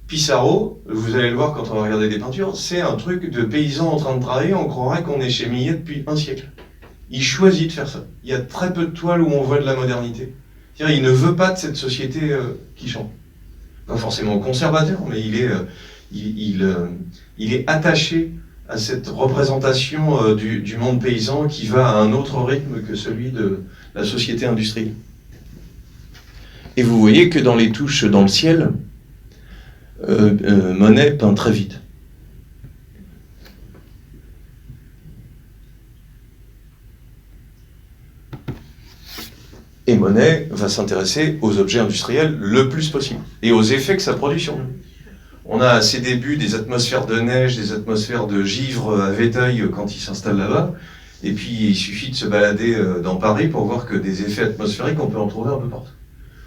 Pissarro, vous allez le voir quand on va regarder des peintures, c'est un truc de paysan en train de travailler, on croirait qu'on est chez Millet depuis un siècle. Il choisit de faire ça. Il y a très peu de toiles où on voit de la modernité. C'est-à-dire, il ne veut pas de cette société qui change. Pas forcément conservateur, mais il est attaché à cette représentation du monde paysan qui va à un autre rythme que celui de la société industrielle. Et vous voyez que dans les touches dans le ciel, Monet peint très vite. Et Monet va s'intéresser aux objets industriels le plus possible, et aux effets que ça produit sur nous. On a à ses débuts des atmosphères de neige, des atmosphères de givre à Véteuil quand il s'installe là-bas. Et puis il suffit de se balader dans Paris pour voir que des effets atmosphériques, on peut en trouver un peu partout.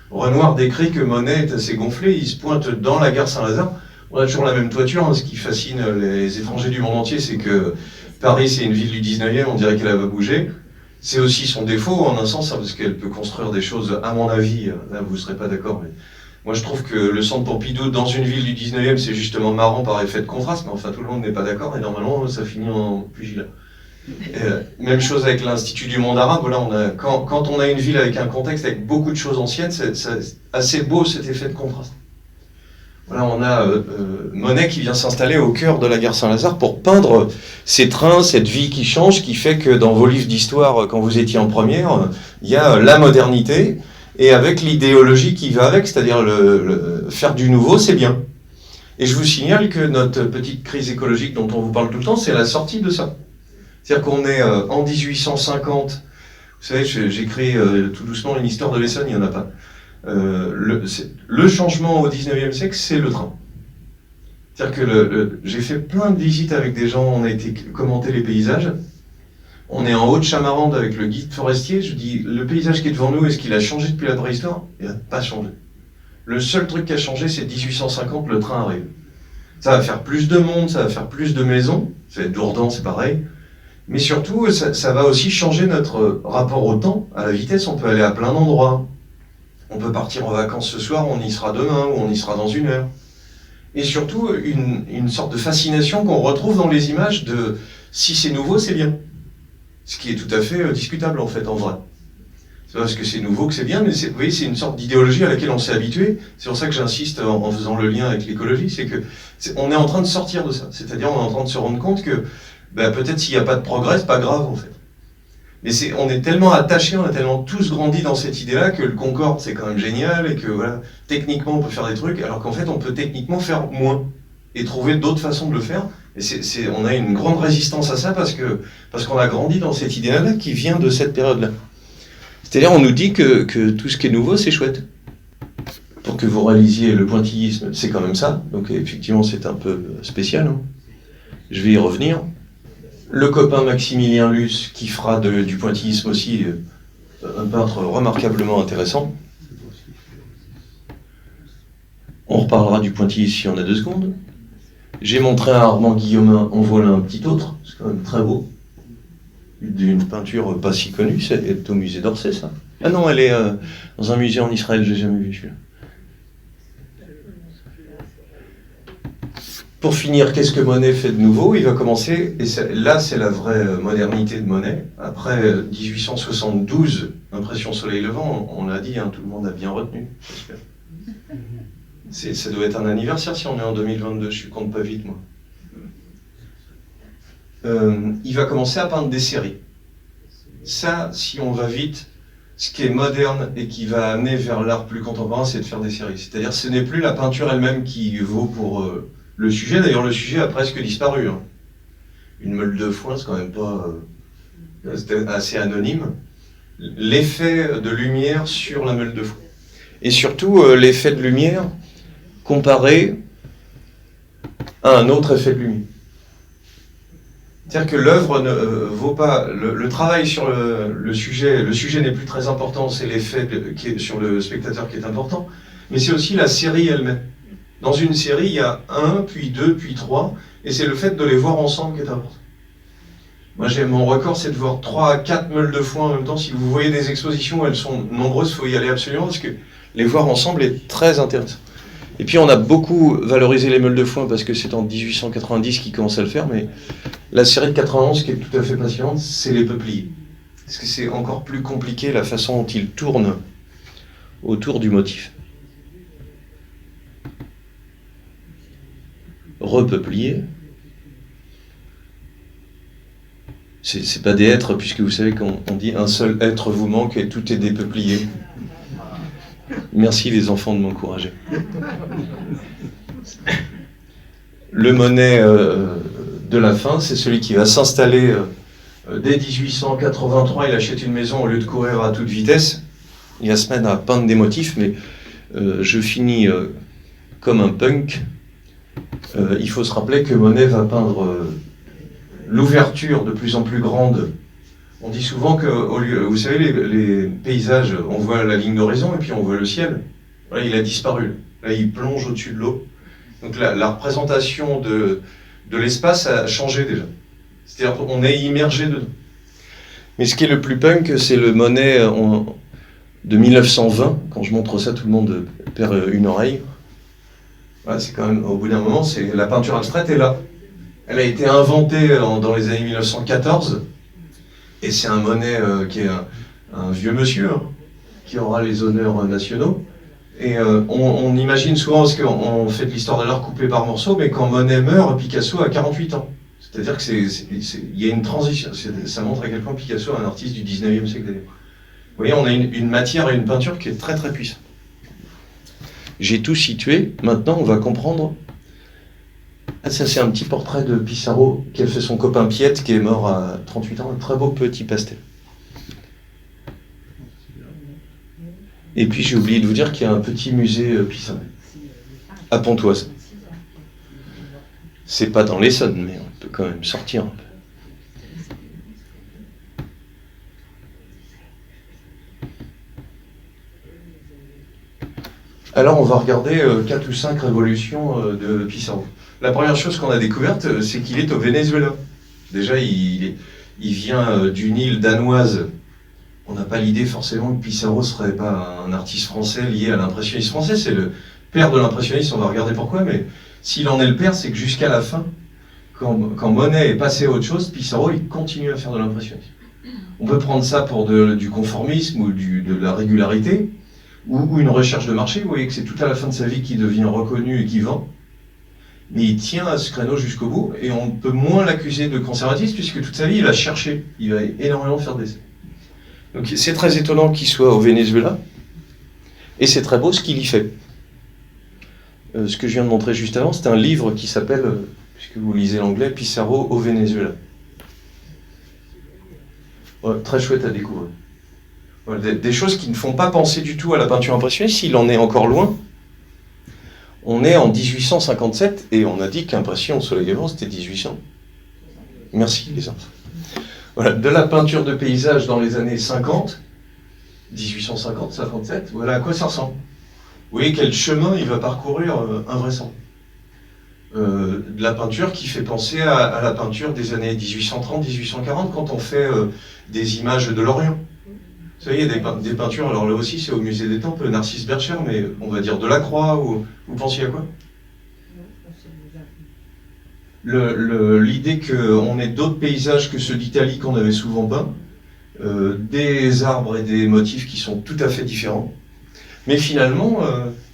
Renoir décrit que Monet est assez gonflé, il se pointe dans la gare Saint-Lazare. On a toujours la même toiture, hein. Ce qui fascine les étrangers du monde entier, c'est que Paris, c'est une ville du 19e, on dirait qu'elle va bouger. C'est aussi son défaut, en un sens, hein, parce qu'elle peut construire des choses, à mon avis, là vous ne serez pas d'accord, mais moi je trouve que le centre Pompidou, dans une ville du 19e, c'est justement marrant par effet de contraste, mais enfin tout le monde n'est pas d'accord, et normalement ça finit en pugilat. Même chose avec l'Institut du monde arabe, voilà, quand on a une ville avec un contexte avec beaucoup de choses anciennes, c'est assez beau cet effet de contraste. Voilà, on a Monet qui vient s'installer au cœur de la gare Saint-Lazare pour peindre ces trains, cette vie qui change, qui fait que dans vos livres d'histoire, quand vous étiez en première, il y a la modernité, et avec l'idéologie qui va avec, c'est-à-dire faire du nouveau, c'est bien. Et je vous signale que notre petite crise écologique dont on vous parle tout le temps, c'est la sortie de ça. C'est-à-dire qu'on est en 1850, vous savez, j'écris tout doucement une histoire de l'Essonne, il n'y en a pas. Le changement au 19e siècle, c'est le train. C'est-à-dire que j'ai fait plein de visites avec des gens, on a été commenter les paysages. On est en Haute-Chamarande avec le guide forestier, je dis, le paysage qui est devant nous, est-ce qu'il a changé depuis la préhistoire? Il n'a pas changé. Le seul truc qui a changé, c'est 1850, le train arrive. Ça va faire plus de monde, ça va faire plus de maisons, ça va être Dourdan, c'est pareil. Mais surtout, ça va aussi changer notre rapport au temps, à la vitesse, on peut aller à plein d'endroits. On peut partir en vacances ce soir, on y sera demain, ou on y sera dans une heure. Et surtout, une sorte de fascination qu'on retrouve dans les images de « si c'est nouveau, c'est bien ». Ce qui est tout à fait discutable, en fait, en vrai. C'est pas parce que c'est nouveau que c'est bien, mais vous voyez, c'est une sorte d'idéologie à laquelle on s'est habitué. C'est pour ça que j'insiste en faisant le lien avec l'écologie, c'est que on est en train de sortir de ça. C'est-à-dire, on est en train de se rendre compte que peut-être s'il n'y a pas de progrès, c'est pas grave, en fait. Mais on est tellement attachés, on a tellement tous grandi dans cette idée-là que le Concorde, c'est quand même génial, et que voilà, techniquement, on peut faire des trucs, alors qu'en fait, on peut techniquement faire moins, et trouver d'autres façons de le faire. Et on a une grande résistance à ça parce qu'on a grandi dans cette idée-là qui vient de cette période-là. C'est-à-dire, on nous dit que tout ce qui est nouveau, c'est chouette. Pour que vous réalisiez le pointillisme, c'est quand même ça. Donc effectivement, c'est un peu spécial. Hein. Je vais y revenir. Le copain Maximilien Luce, qui fera du pointillisme aussi un peintre remarquablement intéressant. On reparlera du pointillisme si on a 2 secondes. J'ai montré à Armand Guillaumin, en voilà un petit autre, c'est quand même très beau. D'une peinture pas si connue, c'est au musée d'Orsay, ça. Ah non, elle est dans un musée en Israël, j'ai jamais vu celui-là. Pour finir, qu'est-ce que Monet fait de nouveau? Il va commencer, et là c'est la vraie modernité de Monet. Après 1872, Impression soleil levant, on l'a dit, hein, tout le monde a bien retenu, j'espère. Ça doit être un anniversaire si on est en 2022, je compte pas vite moi. Il va commencer à peindre des séries. Ça, si on va vite, ce qui est moderne et qui va amener vers l'art plus contemporain, c'est de faire des séries. C'est-à-dire ce n'est plus la peinture elle-même qui vaut pour le sujet. D'ailleurs, le sujet a presque disparu. Hein. Une meule de foin, c'est quand même pas... c'était assez anonyme. L'effet de lumière sur la meule de foin. Et surtout, l'effet de lumière comparé à un autre effet de lumière. C'est-à-dire que l'œuvre ne vaut pas... Le travail sur le sujet n'est plus très important, c'est l'effet sur le spectateur qui est important, mais c'est aussi la série elle-même. Dans une série, il y a 1, puis 2, puis 3, et c'est le fait de les voir ensemble qui est important. Moi, mon record, c'est de voir 3 à 4 meules de foin en même temps. Si vous voyez des expositions, elles sont nombreuses, il faut y aller absolument, parce que les voir ensemble est très intéressant. Et puis on a beaucoup valorisé les meules de foin parce que c'est en 1890 qu'ils commencent à le faire, mais la série de 91 qui est tout à fait passionnante, c'est les peupliers. Parce que c'est encore plus compliqué la façon dont ils tournent autour du motif. Repeuplier. C'est pas des êtres, puisque vous savez qu'on dit un seul être vous manque et tout est dépeuplié. Merci les enfants de m'encourager. Le Monet de la fin, c'est celui qui va s'installer dès 1883. Il achète une maison au lieu de courir à toute vitesse. Il va se mettre à peindre des motifs, mais je finis comme un punk. il faut se rappeler que Monet va peindre l'ouverture de plus en plus grande. On dit souvent que, au lieu, vous savez, les paysages, on voit la ligne d'horizon et puis on voit le ciel. Là, il a disparu. Là, il plonge au-dessus de l'eau. Donc la représentation de l'espace a changé déjà. C'est-à-dire qu'on est immergé dedans. Mais ce qui est le plus punk, c'est le Monet de 1920. Quand je montre ça, tout le monde perd une oreille. Voilà, c'est quand même, au bout d'un moment, la peinture abstraite est là. Elle a été inventée dans les années 1914. Et c'est un Monet qui est un vieux monsieur, hein, qui aura les honneurs nationaux. Et on imagine souvent, parce qu'on fait de l'histoire de l'art coupé par morceaux, mais quand Monet meurt, Picasso a 48 ans. C'est-à-dire qu'il y a une transition. Ça montre à quel point Picasso est un artiste du 19e siècle. Vous voyez, on a une matière et une peinture qui est très très puissante. J'ai tout situé. Maintenant, on va comprendre. Ah, ça, c'est un petit portrait de Pissarro qui a fait son copain Piette, qui est mort à 38 ans. Un très beau petit pastel. Et puis, j'ai oublié de vous dire qu'il y a un petit musée Pissarro à Pontoise. C'est pas dans l'Essonne, mais on peut quand même sortir un peu. Alors, on va regarder 4 ou 5 révolutions de Pissarro. La première chose qu'on a découverte, c'est qu'il est au Venezuela. Déjà, il vient d'une île danoise. On n'a pas l'idée forcément que Pissarro ne serait pas un artiste français lié à l'impressionnisme français. C'est le père de l'impressionnisme, on va regarder pourquoi, mais s'il en est le père, c'est que jusqu'à la fin, quand Monet est passé à autre chose, Pissarro, il continue à faire de l'impressionnisme. On peut prendre ça pour du conformisme ou de la régularité, ou une recherche de marché. Vous voyez que c'est tout à la fin de sa vie qu'il devient reconnu et qu'il vend. Mais il tient à ce créneau jusqu'au bout, et on peut moins l'accuser de conservatisme, puisque toute sa vie, il a cherché. Il va énormément faire d'essais. Donc c'est très étonnant qu'il soit au Venezuela, et c'est très beau ce qu'il y fait. Ce que je viens de montrer juste avant, c'est un livre qui s'appelle, puisque vous lisez l'anglais, Pissarro au Venezuela. Ouais, très chouette à découvrir. Voilà, des choses qui ne font pas penser du tout à la peinture impressionniste, s'il en est encore loin. On est en 1857, et on a dit qu'impression au soleil levant, c'était 1800. Merci les enfants. Voilà, de la peinture de paysage dans les années 50, 1850, 57, voilà à quoi ça ressemble. Vous voyez quel chemin il va parcourir invraisemblable. De la peinture qui fait penser à la peinture des années 1830-1840 quand on fait des images de l'Orient. Vous savez, il y a des peintures, alors là aussi c'est au musée des Temples, Narcisse Bercher, mais on va dire Delacroix, ou vous pensiez à quoi? L'idée qu'on ait d'autres paysages que ceux d'Italie qu'on avait souvent peints, des arbres et des motifs qui sont tout à fait différents, mais finalement,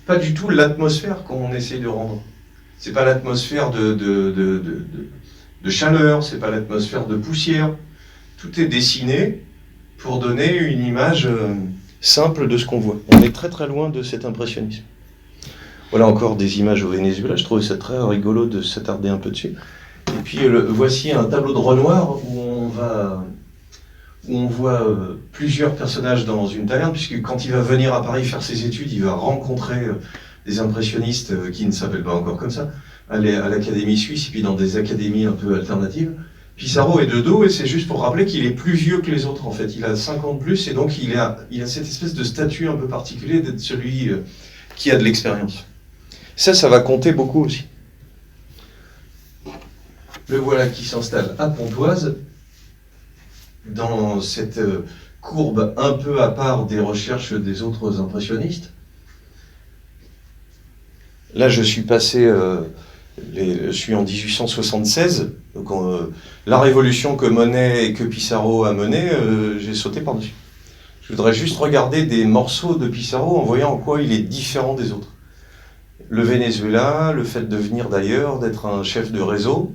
pas du tout l'atmosphère qu'on essaye de rendre. C'est pas l'atmosphère de chaleur, c'est pas l'atmosphère de poussière. Tout est dessiné pour donner une image simple de ce qu'on voit. On est très très loin de cet impressionnisme. Voilà encore des images au Venezuela, je trouvais ça très rigolo de s'attarder un peu dessus. Et puis voici un tableau de Renoir où on voit plusieurs personnages dans une taverne, puisque quand il va venir à Paris faire ses études, il va rencontrer des impressionnistes qui ne s'appellent pas encore comme ça, à l'Académie suisse, et puis dans des académies un peu alternatives. Pissarro est de dos, et c'est juste pour rappeler qu'il est plus vieux que les autres, en fait. Il a 5 ans de plus, et donc il a cette espèce de statut un peu particulier d'être celui qui a de l'expérience. Ça va compter beaucoup aussi. Le voilà qui s'installe à Pontoise, dans cette courbe un peu à part des recherches des autres impressionnistes. Là, je suis passé, je suis en 1876, donc la révolution que Monet et que Pissarro a menée, j'ai sauté par-dessus. Je voudrais juste regarder des morceaux de Pissarro en voyant en quoi il est différent des autres. Le Venezuela, le fait de venir d'ailleurs, d'être un chef de réseau,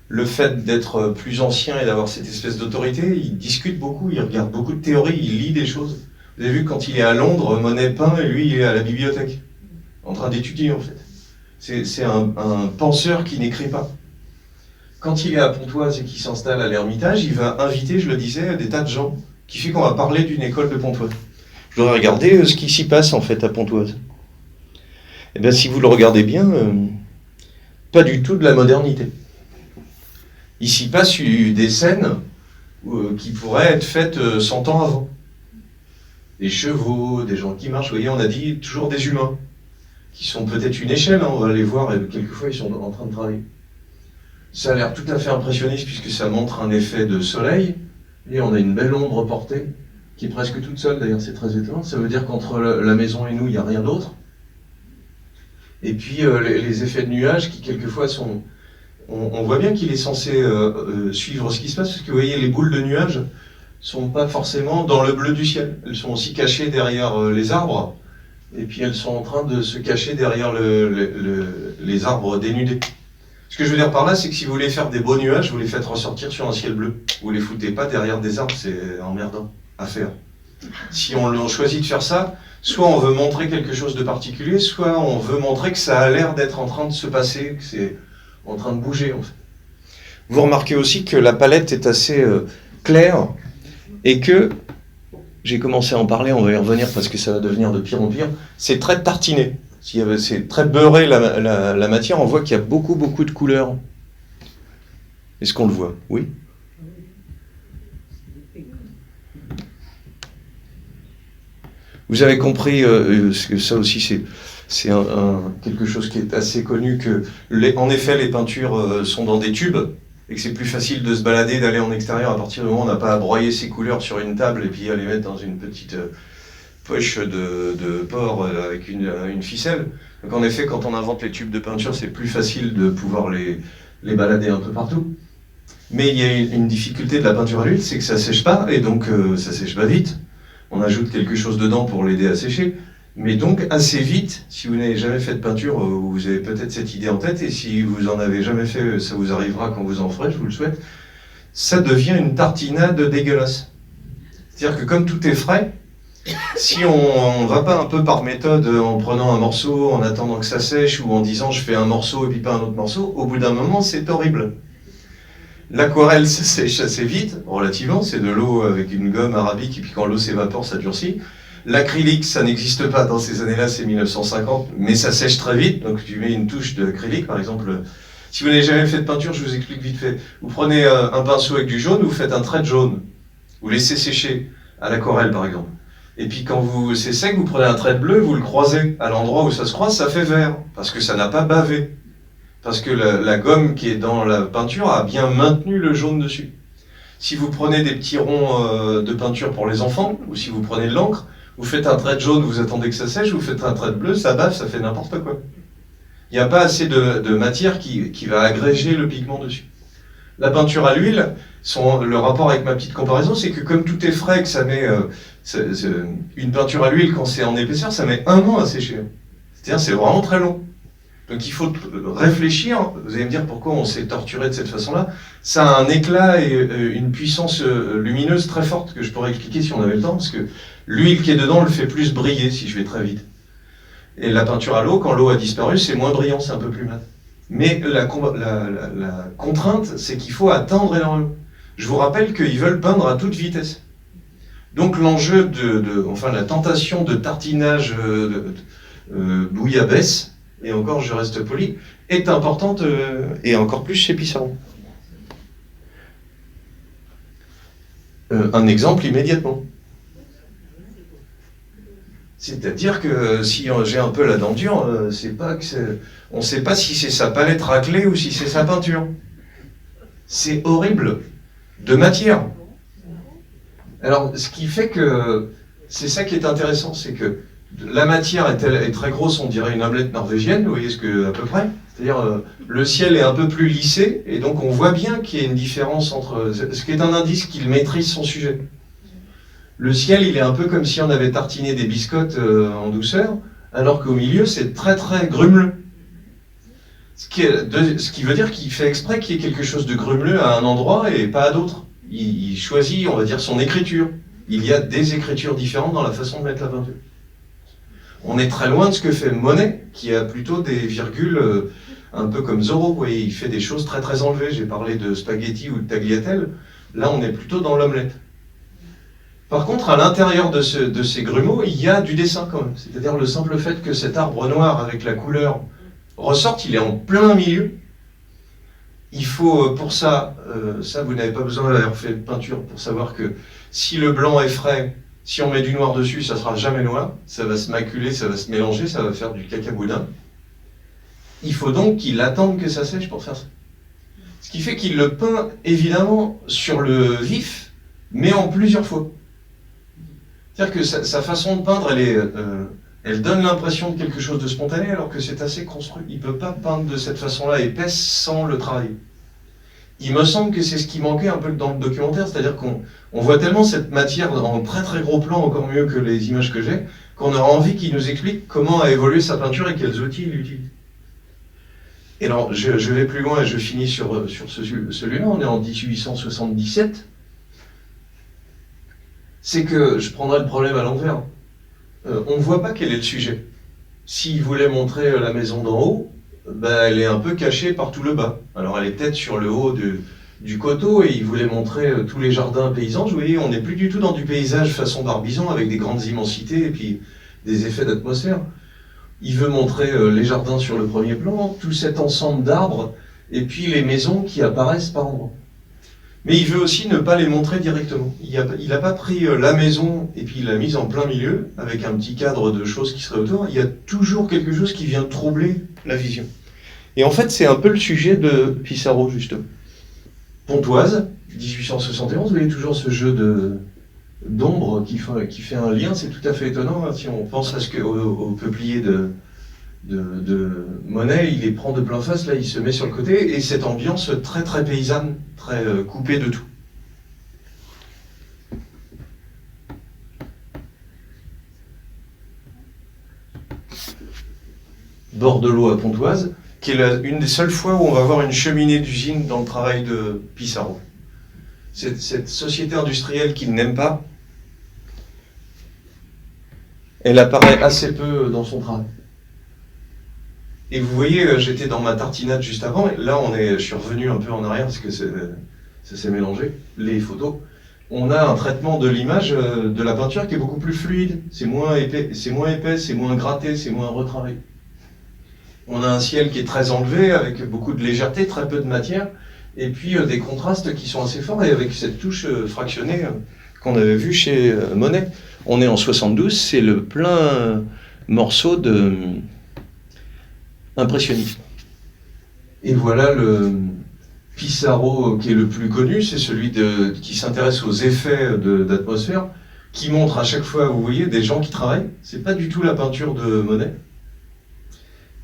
le fait d'être plus ancien et d'avoir cette espèce d'autorité, il discute beaucoup, il regarde beaucoup de théories, il lit des choses. Vous avez vu, quand il est à Londres, Monet peint et lui, il est à la bibliothèque, en train d'étudier en fait. C'est un penseur qui n'écrit pas. Quand il est à Pontoise et qu'il s'installe à l'Ermitage, il va inviter, je le disais, des tas de gens, qui fait qu'on va parler d'une école de Pontoise. Je voudrais regarder ce qui s'y passe en fait à Pontoise. Eh bien, si vous le regardez bien, pas du tout de la modernité. Il s'y passe des scènes qui pourraient être faites 100 ans avant. Des chevaux, des gens qui marchent, vous voyez, on a dit toujours des humains, qui sont peut-être une échelle, hein, on va les voir, et quelquefois ils sont en train de travailler. Ça a l'air tout à fait impressionniste puisque ça montre un effet de soleil, et on a une belle ombre portée, qui est presque toute seule d'ailleurs, c'est très étonnant, ça veut dire qu'entre la maison et nous, il n'y a rien d'autre. Et puis les effets de nuages qui quelquefois sont... On voit bien qu'il est censé suivre ce qui se passe, parce que vous voyez, les boules de nuages sont pas forcément dans le bleu du ciel. Elles sont aussi cachées derrière les arbres, et puis elles sont en train de se cacher derrière les arbres dénudés. Ce que je veux dire par là, c'est que si vous voulez faire des beaux nuages, vous les faites ressortir sur un ciel bleu. Vous les foutez pas derrière des arbres, c'est emmerdant à faire. Si on choisit de faire ça, soit on veut montrer quelque chose de particulier, soit on veut montrer que ça a l'air d'être en train de se passer, que c'est en train de bouger en fait. Vous remarquez aussi que la palette est assez claire et que, j'ai commencé à en parler, on va y revenir parce que ça va devenir de pire en pire, c'est très tartiné, c'est très beurré la matière, on voit qu'il y a beaucoup de couleurs. Est-ce qu'on le voit? Oui. Vous avez compris que ça aussi c'est quelque chose qui est assez connu, que en effet les peintures sont dans des tubes et que c'est plus facile de se balader, d'aller en extérieur à partir du moment où on n'a pas à broyer ses couleurs sur une table et puis à les mettre dans une petite poche de porc avec une ficelle. Donc en effet, quand on invente les tubes de peinture, c'est plus facile de pouvoir les balader un peu partout. Mais il y a une difficulté de la peinture à l'huile, c'est que ça sèche pas et donc ça sèche pas vite. On ajoute quelque chose dedans pour l'aider à sécher. Mais donc, assez vite, si vous n'avez jamais fait de peinture, vous avez peut-être cette idée en tête, et si vous en avez jamais fait, ça vous arrivera quand vous en ferez, je vous le souhaite, ça devient une tartinade dégueulasse. C'est-à-dire que comme tout est frais, si on va pas un peu par méthode en prenant un morceau, en attendant que ça sèche, ou en disant je fais un morceau et puis pas un autre morceau, au bout d'un moment, c'est horrible. L'aquarelle, ça sèche assez vite, relativement, c'est de l'eau avec une gomme arabique, et puis quand l'eau s'évapore, ça durcit. L'acrylique, ça n'existe pas dans ces années-là, c'est 1950, mais ça sèche très vite, donc tu mets une touche d'acrylique, par exemple. Si vous n'avez jamais fait de peinture, je vous explique vite fait. Vous prenez un pinceau avec du jaune, vous faites un trait de jaune. Vous laissez sécher, à l'aquarelle par exemple. Et puis quand c'est sec, vous prenez un trait de bleu, vous le croisez. À l'endroit où ça se croise, ça fait vert, parce que ça n'a pas bavé. Parce que la gomme qui est dans la peinture a bien maintenu le jaune dessus. Si vous prenez des petits ronds de peinture pour les enfants, ou si vous prenez de l'encre, vous faites un trait de jaune, vous attendez que ça sèche, vous faites un trait de bleu, ça bave, ça fait n'importe quoi. Il n'y a pas assez de matière qui va agréger le pigment dessus. La peinture à l'huile, le rapport avec ma petite comparaison, c'est que comme tout est frais, que ça met une peinture à l'huile, quand c'est en épaisseur, ça met 1 an à sécher. C'est-à-dire c'est vraiment très long. Donc il faut réfléchir, vous allez me dire pourquoi on s'est torturé de cette façon-là. Ça a un éclat et une puissance lumineuse très forte que je pourrais expliquer si on avait le temps, parce que l'huile qui est dedans le fait plus briller si je vais très vite. Et la peinture à l'eau, quand l'eau a disparu, c'est moins brillant, c'est un peu plus mat. Mais la contrainte, c'est qu'il faut atteindre énormément. Je vous rappelle qu'ils veulent peindre à toute vitesse. Donc l'enjeu enfin la tentation de tartinage bouillabaisse, et encore je reste poli, est importante et encore plus chez Pissarro. Un exemple immédiatement. C'est-à-dire que si j'ai un peu la dent dure, on ne sait pas si c'est sa palette raclée ou si c'est sa peinture. C'est horrible, de matière. Alors, ce qui fait que c'est ça qui est intéressant, c'est que la matière est très grosse, on dirait une omelette norvégienne, vous voyez à peu près. C'est-à-dire, le ciel est un peu plus lissé, et donc on voit bien qu'il y a une différence entre... Ce qui est un indice qu'il maîtrise son sujet. Le ciel, il est un peu comme si on avait tartiné des biscottes en douceur, alors qu'au milieu, c'est très très grumeleux. Ce qui veut dire qu'il fait exprès qu'il y ait quelque chose de grumeleux à un endroit et pas à d'autres. Il choisit, on va dire, son écriture. Il y a des écritures différentes dans la façon de mettre la peinture. On est très loin de ce que fait Monet, qui a plutôt des virgules un peu comme Zorro. Vous voyez, il fait des choses très très enlevées. J'ai parlé de spaghetti ou de tagliatelle. Là, on est plutôt dans l'omelette. Par contre, à l'intérieur de ces grumeaux, il y a du dessin quand même. C'est-à-dire le simple fait que cet arbre noir avec la couleur ressorte, il est en plein milieu. Il faut, pour ça, ça vous n'avez pas besoin d'avoir fait de peinture pour savoir que si le blanc est frais, si on met du noir dessus, ça sera jamais noir, ça va se maculer, ça va se mélanger, ça va faire du cacaboudin. Il faut donc qu'il attende que ça sèche pour faire ça. Ce qui fait qu'il le peint évidemment sur le vif, mais en plusieurs fois. C'est-à-dire que sa façon de peindre, elle donne l'impression de quelque chose de spontané, alors que c'est assez construit. Il ne peut pas peindre de cette façon-là épaisse sans le travailler. Il me semble que c'est ce qui manquait un peu dans le documentaire, c'est-à-dire qu'on voit tellement cette matière en très très gros plan, encore mieux que les images que j'ai, qu'on aura envie qu'il nous explique comment a évolué sa peinture et quels outils il utilise. Et alors, je vais plus loin et je finis sur celui-là, on est en 1877. C'est que je prendrai le problème à l'envers. On ne voit pas quel est le sujet. S'il voulait montrer la maison d'en haut, ben, elle est un peu cachée par tout le bas. Alors elle est peut-être sur le haut du coteau et il voulait montrer tous les jardins paysans. Vous voyez, on n'est plus du tout dans du paysage façon Barbizon avec des grandes immensités et puis des effets d'atmosphère. Il veut montrer les jardins sur le premier plan, tout cet ensemble d'arbres et puis les maisons qui apparaissent par endroits. Mais il veut aussi ne pas les montrer directement. Il n'a pas pris la maison et puis il l'a mise en plein milieu, avec un petit cadre de choses qui seraient autour. Il y a toujours quelque chose qui vient troubler la vision. Et en fait, c'est un peu le sujet de Pissarro, justement. Pontoise, 1871, vous voyez toujours ce jeu d'ombre qui fait un lien, c'est tout à fait étonnant. Hein, si on pense au peuplier de Monet, il les prend de plein face, là il se met sur le côté, et cette ambiance très très paysanne, très coupée de tout. Bord de l'eau à Pontoise, qui est une des seules fois où on va voir une cheminée d'usine dans le travail de Pissarro. Cette société industrielle qu'il n'aime pas, elle apparaît assez peu dans son travail. Et vous voyez, j'étais dans ma tartinade juste avant, et là je suis revenu un peu en arrière parce que ça s'est mélangé, les photos. On a un traitement de l'image, de la peinture qui est beaucoup plus fluide, c'est moins épais, c'est moins gratté, c'est moins retravaillé. On a un ciel qui est très enlevé, avec beaucoup de légèreté, très peu de matière, et puis des contrastes qui sont assez forts, et avec cette touche fractionnée qu'on avait vue chez Monet. On est en 72, c'est le plein morceau de impressionnisme. Et voilà le Pissarro qui est le plus connu, c'est celui qui s'intéresse aux effets d'atmosphère, qui montre à chaque fois, vous voyez, des gens qui travaillent. C'est pas du tout la peinture de Monet.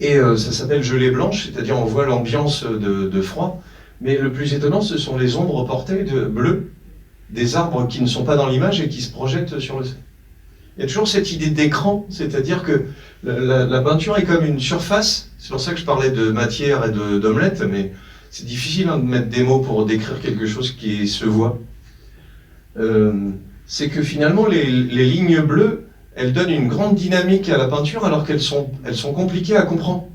Et ça s'appelle gelée blanche, c'est-à-dire on voit l'ambiance de froid. Mais le plus étonnant, ce sont les ombres portées de bleu, des arbres qui ne sont pas dans l'image et qui se projettent sur le ciel. Il y a toujours cette idée d'écran, c'est-à-dire que la peinture est comme une surface. C'est pour ça que je parlais de matière et d'omelette, mais c'est difficile de mettre des mots pour décrire quelque chose qui se voit. C'est que finalement, les lignes bleues, elles donnent une grande dynamique à la peinture alors qu'elles sont compliquées à comprendre.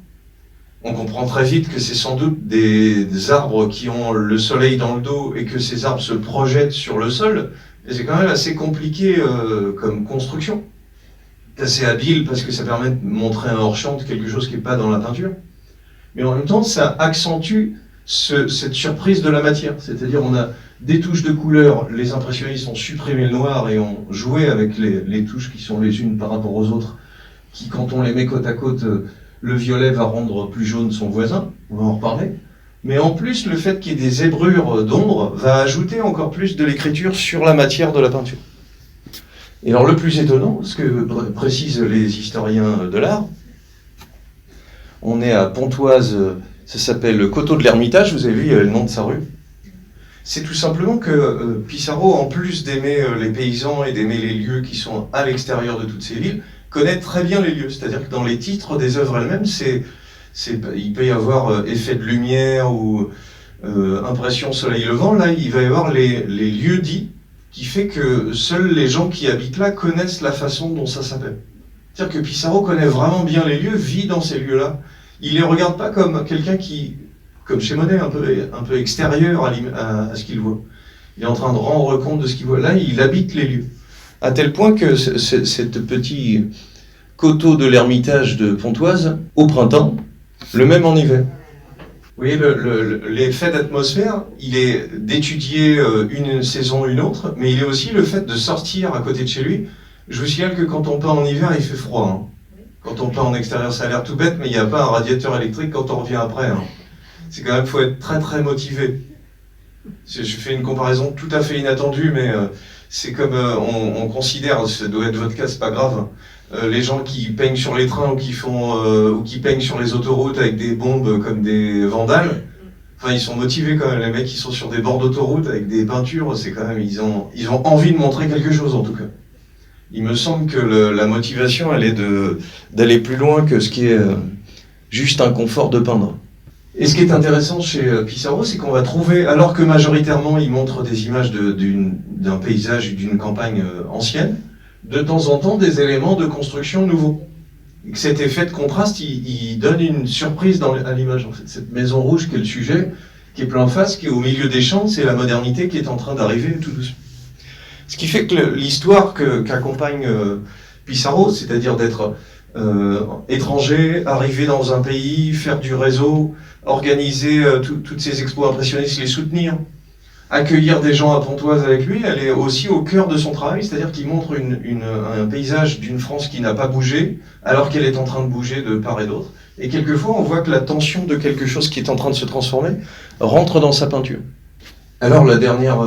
On comprend très vite que c'est sans doute des arbres qui ont le soleil dans le dos et que ces arbres se projettent sur le sol. Et c'est quand même assez compliqué comme construction. C'est assez habile parce que ça permet de montrer un hors-champ de quelque chose qui n'est pas dans la peinture. Mais en même temps, ça accentue cette surprise de la matière. C'est-à-dire on a des touches de couleurs, les impressionnistes ont supprimé le noir et ont joué avec les touches qui sont les unes par rapport aux autres, qui quand on les met côte à côte, le violet va rendre plus jaune son voisin, on va en reparler. Mais en plus, le fait qu'il y ait des zébrures d'ombre va ajouter encore plus de l'écriture sur la matière de la peinture. Et alors le plus étonnant, ce que précisent les historiens de l'art, on est à Pontoise, ça s'appelle le Coteau de l'Ermitage, vous avez vu, il y a le nom de sa rue. C'est tout simplement que Pissarro, en plus d'aimer les paysans et d'aimer les lieux qui sont à l'extérieur de toutes ces villes, connaît très bien les lieux. C'est-à-dire que dans les titres des œuvres elles-mêmes, il peut y avoir effet de lumière ou impression soleil levant. Là, il va y avoir les lieux dits, qui fait que seuls les gens qui habitent là connaissent la façon dont ça s'appelle. C'est-à-dire que Pissarro connaît vraiment bien les lieux, vit dans ces lieux-là. Il les regarde pas comme quelqu'un qui, comme chez Monet, un peu extérieur à ce qu'il voit. Il est en train de rendre compte de ce qu'il voit. Là, il habite les lieux. À tel point que cette petit coteau de l'Ermitage de Pontoise, au printemps, le même en hiver. Vous voyez, l'effet d'atmosphère, il est d'étudier une saison ou une autre, mais il est aussi le fait de sortir à côté de chez lui. Je vous signale que quand on peint en hiver, il fait froid. Hein. Quand on peint en extérieur, ça a l'air tout bête, mais il n'y a pas un radiateur électrique quand on revient après. Hein. C'est quand même, faut être très très motivé. Je fais une comparaison tout à fait inattendue, mais c'est comme on considère, ça doit être votre cas, c'est pas grave, les gens qui peignent sur les trains ou qui peignent sur les autoroutes avec des bombes comme des vandales. Enfin, ils sont motivés quand même. Les mecs qui sont sur des bords d'autoroute avec des peintures, c'est quand même, ils ont envie de montrer quelque chose en tout cas. Il me semble que la motivation, elle est d'aller plus loin que ce qui est juste un confort de peindre. Et ce qui est intéressant chez Pissarro, c'est qu'on va trouver, alors que majoritairement il montre des images d'un paysage, d'une campagne ancienne, de temps en temps des éléments de construction nouveaux. Et que cet effet de contraste, il donne une surprise à l'image. En fait, cette maison rouge qui est le sujet, qui est plein face, qui est au milieu des champs, c'est la modernité qui est en train d'arriver tout doucement. Ce qui fait que l'histoire qu'accompagne Pissarro, c'est-à-dire d'être étranger, arriver dans un pays, faire du réseau, organiser toutes ces expos impressionnistes, les soutenir, accueillir des gens à Pontoise avec lui, elle est aussi au cœur de son travail, c'est-à-dire qu'il montre un paysage d'une France qui n'a pas bougé, alors qu'elle est en train de bouger de part et d'autre. Et quelquefois, on voit que la tension de quelque chose qui est en train de se transformer rentre dans sa peinture. Alors la dernière,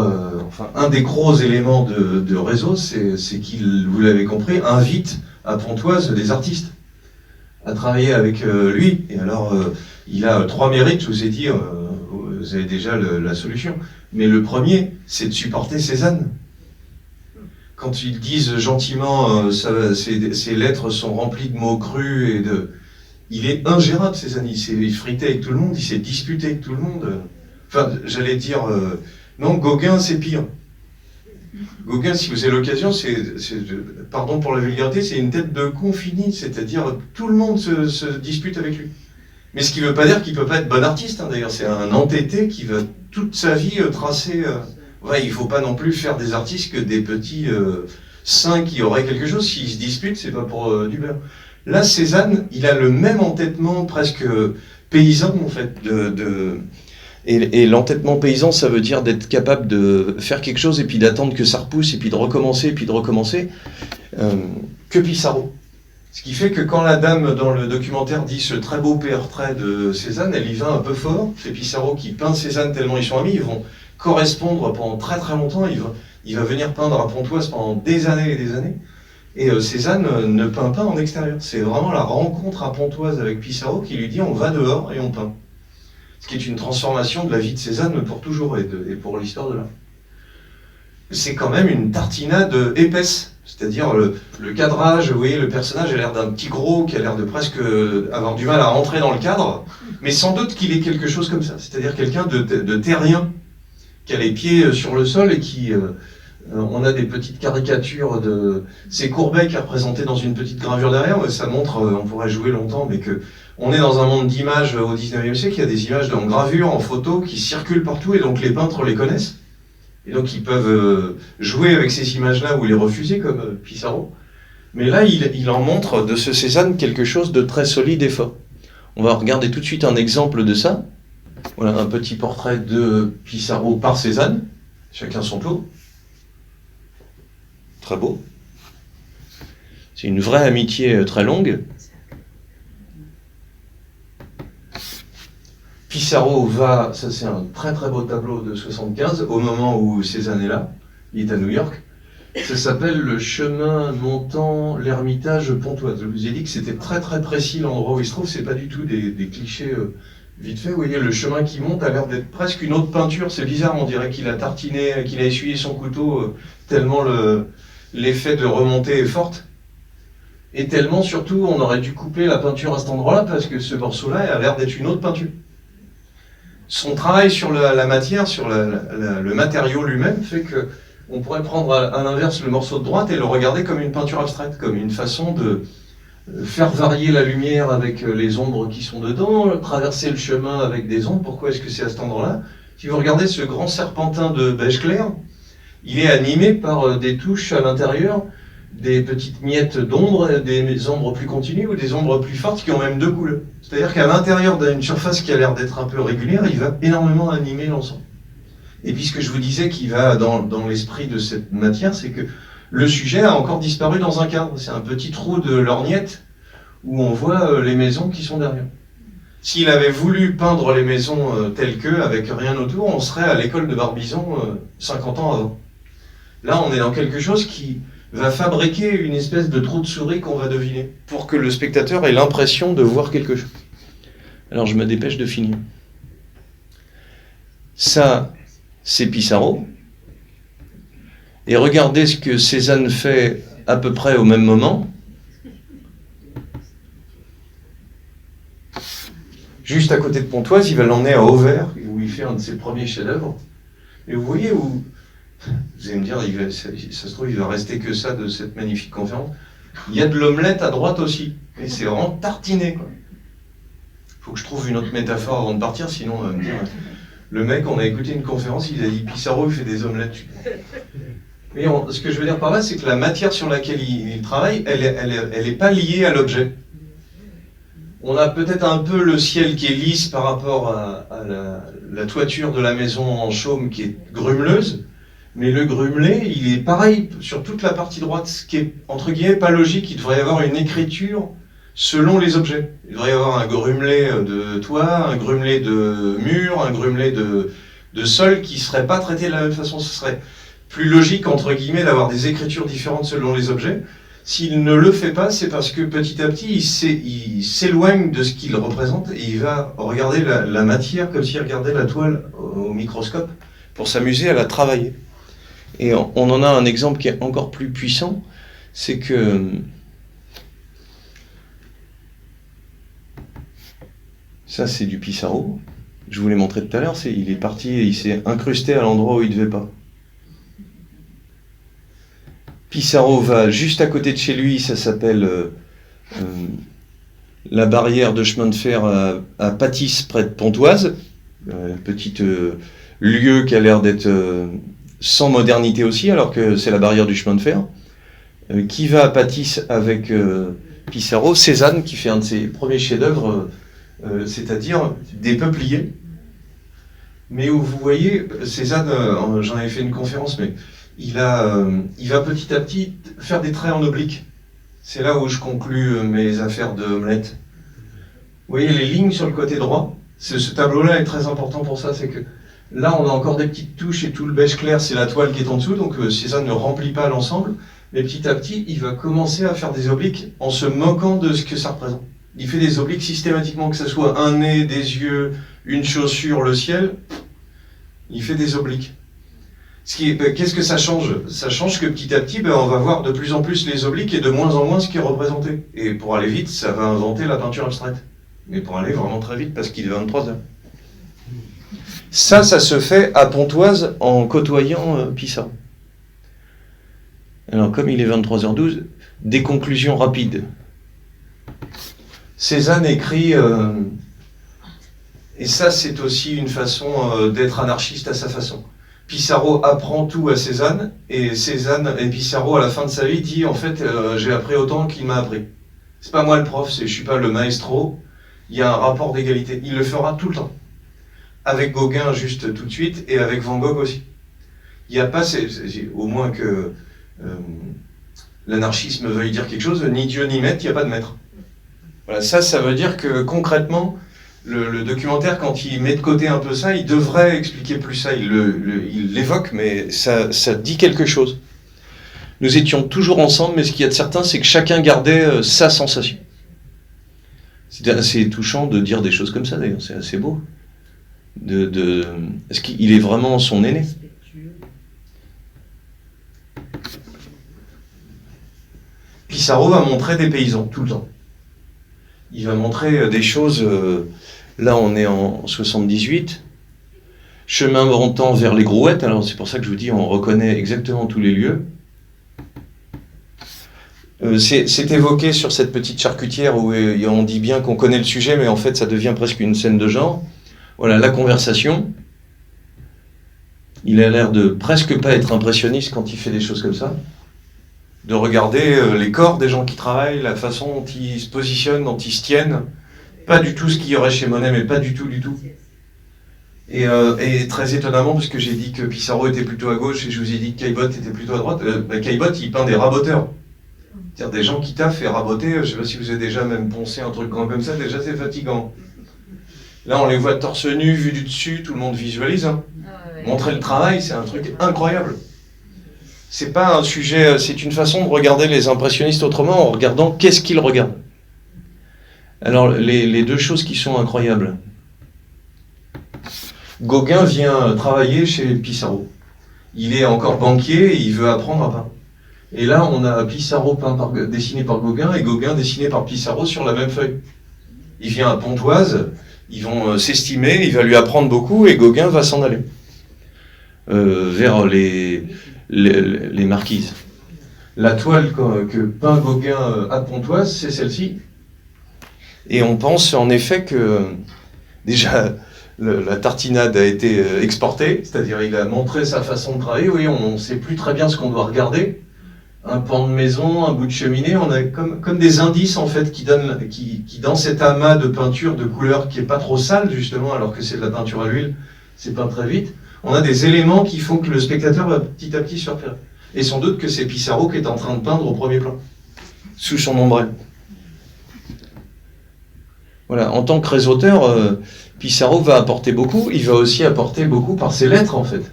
un des gros éléments de réseau, c'est qu'il, vous l'avez compris, invite à Pontoise des artistes à travailler avec lui. Et alors, il a 3 mérites, je vous ai dit, vous avez déjà la solution. Mais le premier, c'est de supporter Cézanne. Quand ils disent gentiment, ces lettres sont remplies de mots crus il est ingérable, Cézanne. Il s'est frité avec tout le monde, il s'est disputé avec tout le monde. Enfin, j'allais dire, non, Gauguin, c'est pire. Gauguin, si vous avez l'occasion, pardon pour la vulgarité, c'est une tête de con finie, c'est-à-dire tout le monde se dispute avec lui. Mais ce qui ne veut pas dire qu'il ne peut pas être bon artiste, hein, d'ailleurs, c'est un entêté qui va toute sa vie tracer... il ne faut pas non plus faire des artistes que des petits saints qui auraient quelque chose. S'ils se disputent, c'est pas pour du beurre. Là, Cézanne, il a le même entêtement presque paysan, en fait, Et l'entêtement paysan, ça veut dire d'être capable de faire quelque chose et puis d'attendre que ça repousse et puis de recommencer que Pissarro. Ce qui fait que quand la dame dans le documentaire dit ce très beau portrait de Cézanne, elle y va un peu fort. C'est Pissarro qui peint Cézanne tellement ils sont amis, ils vont correspondre pendant très très longtemps. Il va venir peindre à Pontoise pendant des années et des années. Et Cézanne ne peint pas en extérieur. C'est vraiment la rencontre à Pontoise avec Pissarro qui lui dit on va dehors et on peint. Ce qui est une transformation de la vie de Cézanne pour toujours et pour l'histoire de l'art. C'est quand même une tartinade épaisse, c'est-à-dire le cadrage, vous voyez, le personnage a l'air d'un petit gros qui a l'air de presque avoir du mal à rentrer dans le cadre, mais sans doute qu'il est quelque chose comme ça, c'est-à-dire quelqu'un de terrien, qui a les pieds sur le sol et qui... on a des petites caricatures c'est Courbet qui est représenté dans une petite gravure derrière, ça montre, on pourrait jouer longtemps, mais que on est dans un monde d'images au 19e siècle, il y a des images en gravure, en photo, qui circulent partout, et donc les peintres les connaissent. Et donc ils peuvent jouer avec ces images-là ou les refuser, comme Pissarro. Mais là, il en montre de ce Cézanne quelque chose de très solide et fort. On va regarder tout de suite un exemple de ça. Voilà un petit portrait de Pissarro par Cézanne, chacun son tour. Très beau. C'est une vraie amitié très longue. Pissarro va, ça c'est un très très beau tableau de 75, au moment où Cézanne est là, il est à New York. Ça s'appelle le chemin montant l'Ermitage Pontoise. Je vous ai dit que c'était très très précis l'endroit où il se trouve, c'est pas du tout des clichés vite fait. Vous voyez, le chemin qui monte a l'air d'être presque une autre peinture, c'est bizarre, on dirait qu'il a tartiné, qu'il a essuyé son couteau, tellement l'effet de remontée est forte. Et tellement surtout, on aurait dû couper la peinture à cet endroit-là, parce que ce morceau-là a l'air d'être une autre peinture. Son travail sur la matière, sur le matériau lui-même, fait que on pourrait prendre à l'inverse le morceau de droite et le regarder comme une peinture abstraite, comme une façon de faire varier la lumière avec les ombres qui sont dedans, traverser le chemin avec des ombres. Pourquoi est-ce que c'est à cet endroit-là? Si vous regardez ce grand serpentin de beige clair, il est animé par des touches à l'intérieur des petites miettes d'ombre, des ombres plus continues ou des ombres plus fortes qui ont même deux couleurs. C'est-à-dire qu'à l'intérieur d'une surface qui a l'air d'être un peu régulière, il va énormément animer l'ensemble. Et puis ce que je vous disais qui va dans l'esprit de cette matière, c'est que le sujet a encore disparu dans un cadre. C'est un petit trou de lorgnette où on voit les maisons qui sont derrière. S'il avait voulu peindre les maisons telles que, avec rien autour, on serait à l'école de Barbizon 50 ans avant. Là, on est dans quelque chose qui va fabriquer une espèce de trou de souris qu'on va deviner, pour que le spectateur ait l'impression de voir quelque chose. Alors je me dépêche de finir. Ça, c'est Pissarro. Et regardez ce que Cézanne fait à peu près au même moment. Juste à côté de Pontoise, il va l'emmener à Auvers, où il fait un de ses premiers chefs-d'œuvre. Et vous voyez où... Vous allez me dire, ça se trouve, il va rester que ça de cette magnifique conférence. Il y a de l'omelette à droite aussi. Et c'est vraiment tartiné, quoi. Faut que je trouve une autre métaphore avant de partir, sinon on va me dire... Le mec, on a écouté une conférence, il a dit Pissarro, il fait des omelettes. Mais ce que je veux dire par là, c'est que la matière sur laquelle il travaille, elle est pas liée à l'objet. On a peut-être un peu le ciel qui est lisse par rapport à la toiture de la maison en chaume qui est grumeleuse, mais le grumelé, il est pareil sur toute la partie droite, ce qui est, entre guillemets, pas logique. Il devrait y avoir une écriture selon les objets. Il devrait y avoir un grumelé de toit, un grumelé de mur, un grumelé de sol qui ne serait pas traité de la même façon. Ce serait plus logique, entre guillemets, d'avoir des écritures différentes selon les objets. S'il ne le fait pas, c'est parce que petit à petit, il s'éloigne de ce qu'il représente et il va regarder la matière comme s'il regardait la toile au microscope pour s'amuser à la travailler. Et on en a un exemple qui est encore plus puissant, c'est que ça c'est du Pissarro, je vous l'ai montré tout à l'heure, il est parti et il s'est incrusté à l'endroit où il ne devait pas. Pissarro va juste à côté de chez lui, ça s'appelle la barrière de chemin de fer à Patisse près de Pontoise, petite lieu qui a l'air d'être sans modernité aussi, alors que c'est la barrière du chemin de fer. Qui va à Patisse avec Pissarro? Cézanne, qui fait un de ses premiers chefs-d'œuvre, c'est-à-dire des peupliers. Mais où vous voyez, Cézanne, j'en avais fait une conférence, mais il va petit à petit faire des traits en oblique. C'est là où je conclus mes affaires de omelette. Vous voyez les lignes sur le côté droit? Ce tableau-là est très important pour ça, c'est que là, on a encore des petites touches et tout le beige clair, c'est la toile qui est en dessous, donc Cézanne ne remplit pas l'ensemble. Mais petit à petit, il va commencer à faire des obliques en se moquant de ce que ça représente. Il fait des obliques systématiquement, que ce soit un nez, des yeux, une chaussure, le ciel. Il fait des obliques. Qu'est-ce que ça change? Ça change que petit à petit, on va voir de plus en plus les obliques et de moins en moins ce qui est représenté. Et pour aller vite, ça va inventer la peinture abstraite. Mais pour aller vraiment très vite, parce qu'il est 23h. Ça se fait à Pontoise en côtoyant Pissarro. Alors, comme il est 23h12, des conclusions rapides. Cézanne écrit, et ça c'est aussi une façon d'être anarchiste à sa façon. Pissarro apprend tout à Cézanne, et Pissarro à la fin de sa vie dit en fait j'ai appris autant qu'il m'a appris. C'est pas moi le prof, je suis pas le maestro, il y a un rapport d'égalité. Il le fera tout le temps. Avec Gauguin juste tout de suite, et avec Van Gogh aussi. Il n'y a pas, au moins que l'anarchisme veuille dire quelque chose, ni Dieu ni maître, il n'y a pas de maître. Voilà, ça veut dire que concrètement, le documentaire, quand il met de côté un peu ça, il devrait expliquer plus ça, il l'évoque, mais ça dit quelque chose. Nous étions toujours ensemble, mais ce qu'il y a de certain, c'est que chacun gardait sa sensation. C'est assez touchant de dire des choses comme ça, d'ailleurs, c'est assez beau. Est-ce qu'il est vraiment son aîné? Pissarro va montrer des paysans tout le temps. Il va montrer des choses. Là, on est en 78. Chemin montant vers les Grouettes. Alors, c'est pour ça que je vous dis, on reconnaît exactement tous les lieux. C'est évoqué sur cette petite charcutière où on dit bien qu'on connaît le sujet, mais en fait, ça devient presque une scène de genre. Voilà, la conversation. Il a l'air de presque pas être impressionniste quand il fait des choses comme ça. de regarder les corps des gens qui travaillent, la façon dont ils se positionnent, dont ils se tiennent. Pas du tout ce qu'il y aurait chez Monet, mais pas du tout, du tout. Et très étonnamment, parce que j'ai dit que Pissarro était plutôt à gauche et je vous ai dit que Caillebotte était plutôt à droite, Caillebotte, il peint des raboteurs. C'est-à-dire des gens qui taffent et raboter, je ne sais pas si vous avez déjà même poncé un truc grand comme ça, déjà c'est fatigant. Là, on les voit torse nu, vu du dessus, tout le monde visualise. Hein. Montrer le travail, c'est un truc incroyable. C'est pas un sujet, c'est une façon de regarder les impressionnistes autrement en regardant qu'est-ce qu'ils regardent. Alors, les deux choses qui sont incroyables. Gauguin vient travailler chez Pissarro. Il est encore banquier et il veut apprendre à peindre. Et là, on a Pissarro dessiné par Gauguin et Gauguin dessiné par Pissarro sur la même feuille. Il vient à Pontoise, ils vont s'estimer, il va lui apprendre beaucoup et Gauguin va s'en aller vers les marquises. La toile que peint Gauguin à Pontoise, c'est celle-ci. Et on pense en effet que déjà la tartinade a été exportée, c'est-à-dire il a montré sa façon de travailler. Oui, on ne sait plus très bien ce qu'on doit regarder. Un pan de maison, un bout de cheminée, on a comme des indices en fait qui dans cet amas de peinture de couleurs qui est pas trop sale justement, alors que c'est de la peinture à l'huile, c'est peint très vite. On a des éléments qui font que le spectateur va petit à petit se repérer. Et sans doute que c'est Pissarro qui est en train de peindre au premier plan, sous son ombrelle. Voilà, en tant que réseauteur, Pissarro va apporter beaucoup. Il va aussi apporter beaucoup par ses lettres, en fait.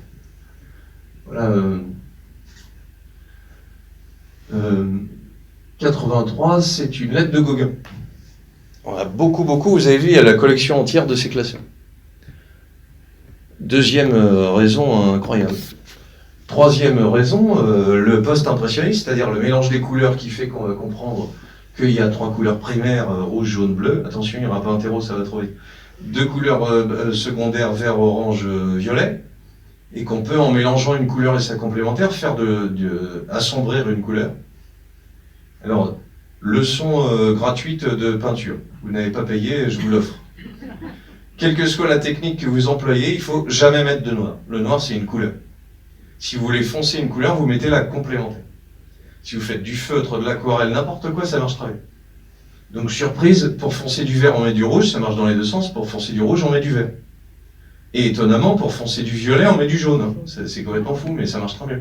Voilà. 83, c'est une lettre de Gauguin. On a beaucoup. Vous avez vu, il y a la collection entière de ces classeurs. Deuxième raison incroyable. Troisième raison, le post-impressionniste, c'est-à-dire le mélange des couleurs qui fait qu'on va comprendre qu'il y a 3 couleurs primaires, rouge, jaune, bleu. Attention, il n'y aura pas un terreau, ça va trop vite. 2 couleurs secondaires, vert, orange, violet. Et qu'on peut, en mélangeant une couleur et sa complémentaire, faire assombrir une couleur. Alors, leçon gratuite de peinture. Vous n'avez pas payé, je vous l'offre. Quelle que soit la technique que vous employez, il ne faut jamais mettre de noir. Le noir, c'est une couleur. Si vous voulez foncer une couleur, vous mettez la complémentaire. Si vous faites du feutre, de l'aquarelle, n'importe quoi, ça marche très bien. Donc, surprise, pour foncer du vert, on met du rouge, ça marche dans les deux sens. Pour foncer du rouge, on met du vert. Et étonnamment, pour foncer du violet, on met du jaune. C'est complètement fou, mais ça marche très bien.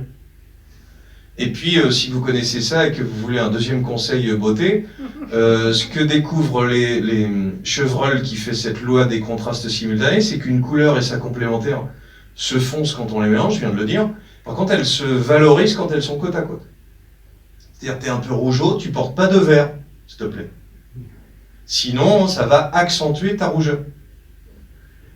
Et puis, si vous connaissez ça et que vous voulez un deuxième conseil beauté, ce que découvrent les Chevreul qui fait cette loi des contrastes simultanés, c'est qu'une couleur et sa complémentaire se foncent quand on les mélange, je viens de le dire. Par contre, elles se valorisent quand elles sont côte à côte. C'est-à-dire, tu es un peu rougeau, tu portes pas de vert, s'il te plaît. Sinon, ça va accentuer ta rougeur.